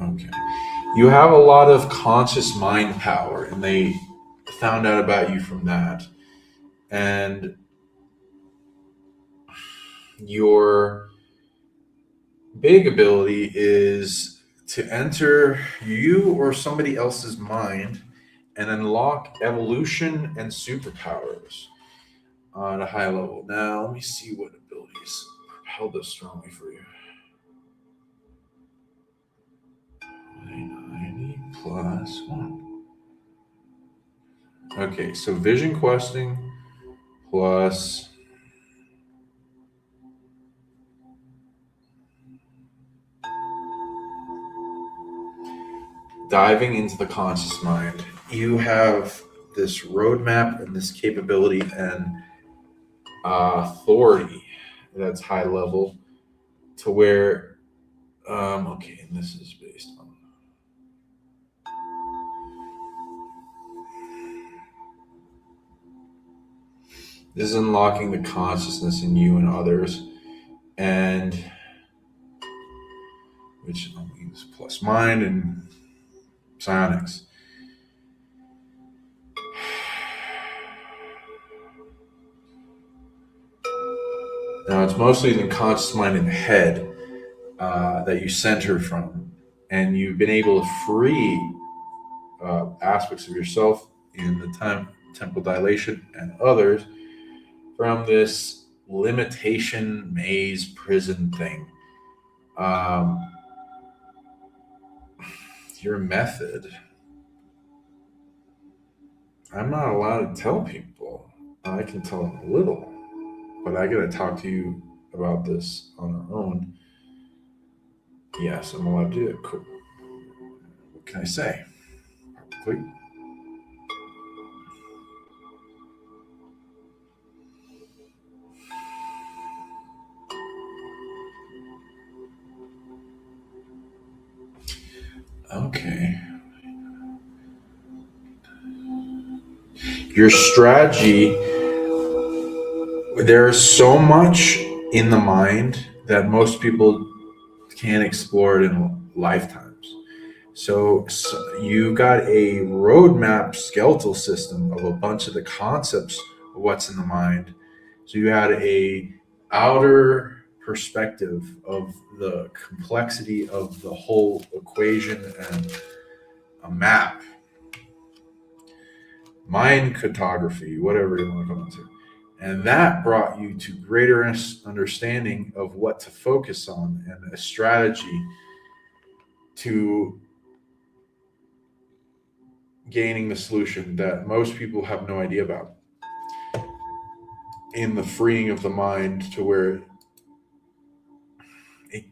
Okay, you have a lot of conscious mind power, and they found out about you from that, and your big ability is to enter you or somebody else's mind and unlock evolution and superpowers on a high level. Now, let me see what abilities propel this strongly for you. 90 plus 1. Okay, so vision questing plus diving into the conscious mind. You have this roadmap and this capability and authority that's high level to where okay, and this is based on this is unlocking the consciousness in you and others, and which means plus mind and psionics. Now it's mostly the conscious mind in the head that you center from, and you've been able to free aspects of yourself in the time temporal dilation and others from this limitation maze prison thing. Um, your method, I'm not allowed to tell people. I can tell them a little, but I gotta talk to you about this on our own. Yes, I'm allowed to do it. Cool. What can I say? Probably. Okay. Your strategy, there's so much in the mind that most people can't explore it in lifetimes. So you got a roadmap skeletal system of a bunch of the concepts of what's in the mind. So you had a outer perspective of the complexity of the whole equation and a map, mind cartography, whatever you want to call it. And that brought you to greater understanding of what to focus on and a strategy to gaining the solution that most people have no idea about, in the freeing of the mind to where it,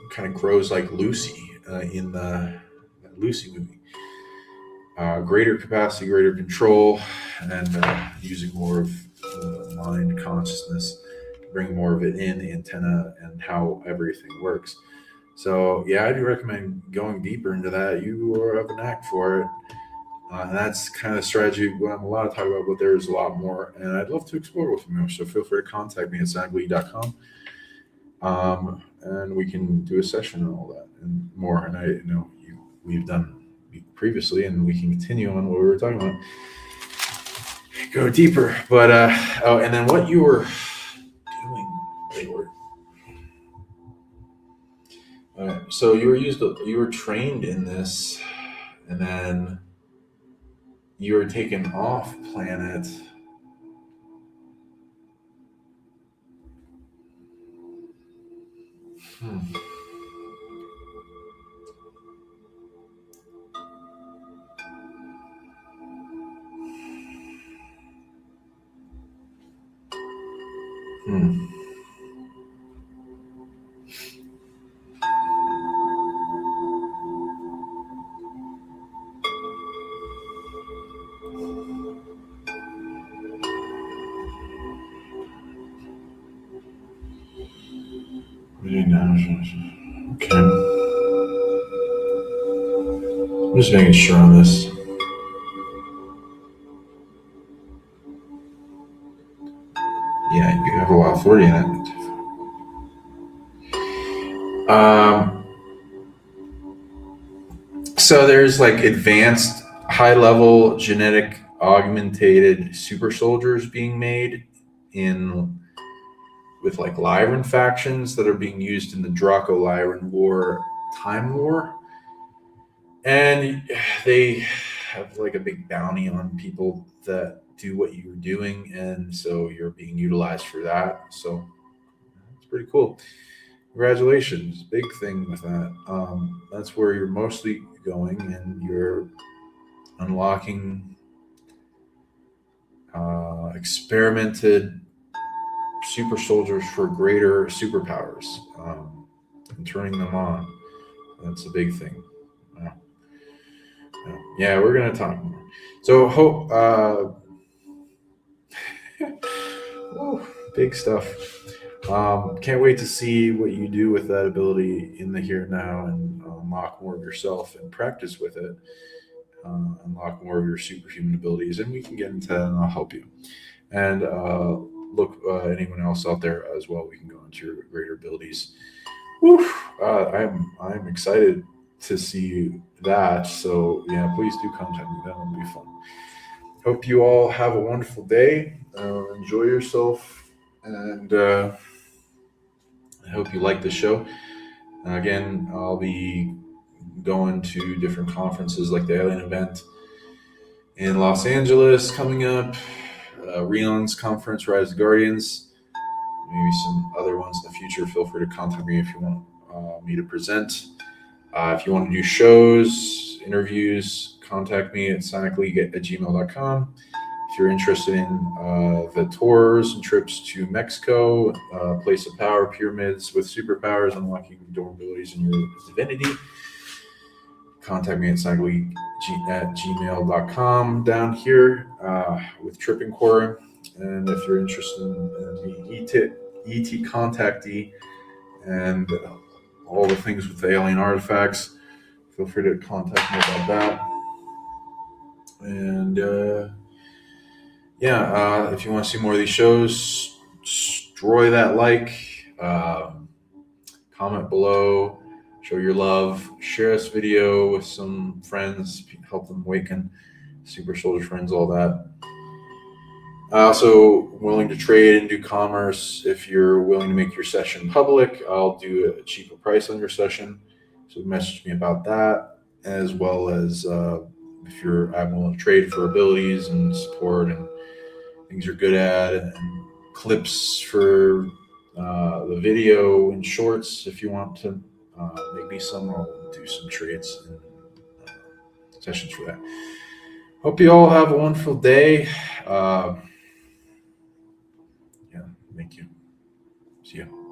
kind of grows like Lucy in the Lucy movie. Greater capacity, greater control, and using more of mind consciousness to bring more of it in the antenna and how everything works. So yeah, I do recommend going deeper into that. You have an knack for it. And that's kind of the strategy what I'm allowed to talk about, but there's a lot more, and I'd love to explore with you. So feel free to contact me at PsionicLeague.com, and we can do a session and all that and more. And I know we've done previously, and we can continue on what we were talking about. Go deeper, but and then what you were doing. So you were trained in this, and then you were taken off planet. Hmm. Hmm. Okay. I'm just making sure on this. Yeah, you have a lot of authority in it. So there's like advanced, high-level genetic augmented super soldiers being made in with like Lyran factions that are being used in the Draco Lyran War time war, and they have like a big bounty on people that do what you were doing, and so you're being utilized for that. So it's pretty cool. Congratulations, big thing with that. That's where you're mostly going, and you're unlocking experimented super soldiers for greater superpowers, and turning them on. That's a big thing. Wow. Yeah, we're gonna talk more. So hope. Big stuff. Can't wait to see what you do with that ability in the here and now, and unlock more of yourself and practice with it. Unlock more of your superhuman abilities, and we can get into that, and I'll help you. And look, anyone else out there as well, we can go into your greater abilities. I'm excited to see that. So yeah, please do contact me. That would be fun. Hope you all have a wonderful day. Enjoy yourself, and I hope you like the show. Again, I'll be going to different conferences like the Alien event in Los Angeles coming up, Rion's conference, Rise of the Guardians, maybe some other ones in the future. Feel free to contact me if you want me to present. If you want to do shows, interviews, contact me at PsionicLeague@gmail.com. If you're interested in the tours and trips to Mexico, place of power, pyramids with superpowers, unlocking dorm abilities in your divinity, contact me at PsionicLeague@gmail.com down here with Tripping Core. And if you're interested in the ET contactee and all the things with the alien artifacts, feel free to contact me about that. And if you want to see more of these shows, destroy that like, comment below, show your love, share this video with some friends, help them awaken, super soldier friends, all that. Also willing to trade and do commerce. If you're willing to make your session public, I'll do a cheaper price on your session. So message me about that, as well as if I'm willing to trade for abilities and support and things you're good at, and clips for the video and shorts. If you want to make me some, I'll do some trades and sessions for that. Hope you all have a wonderful day. Yeah, thank you. See you.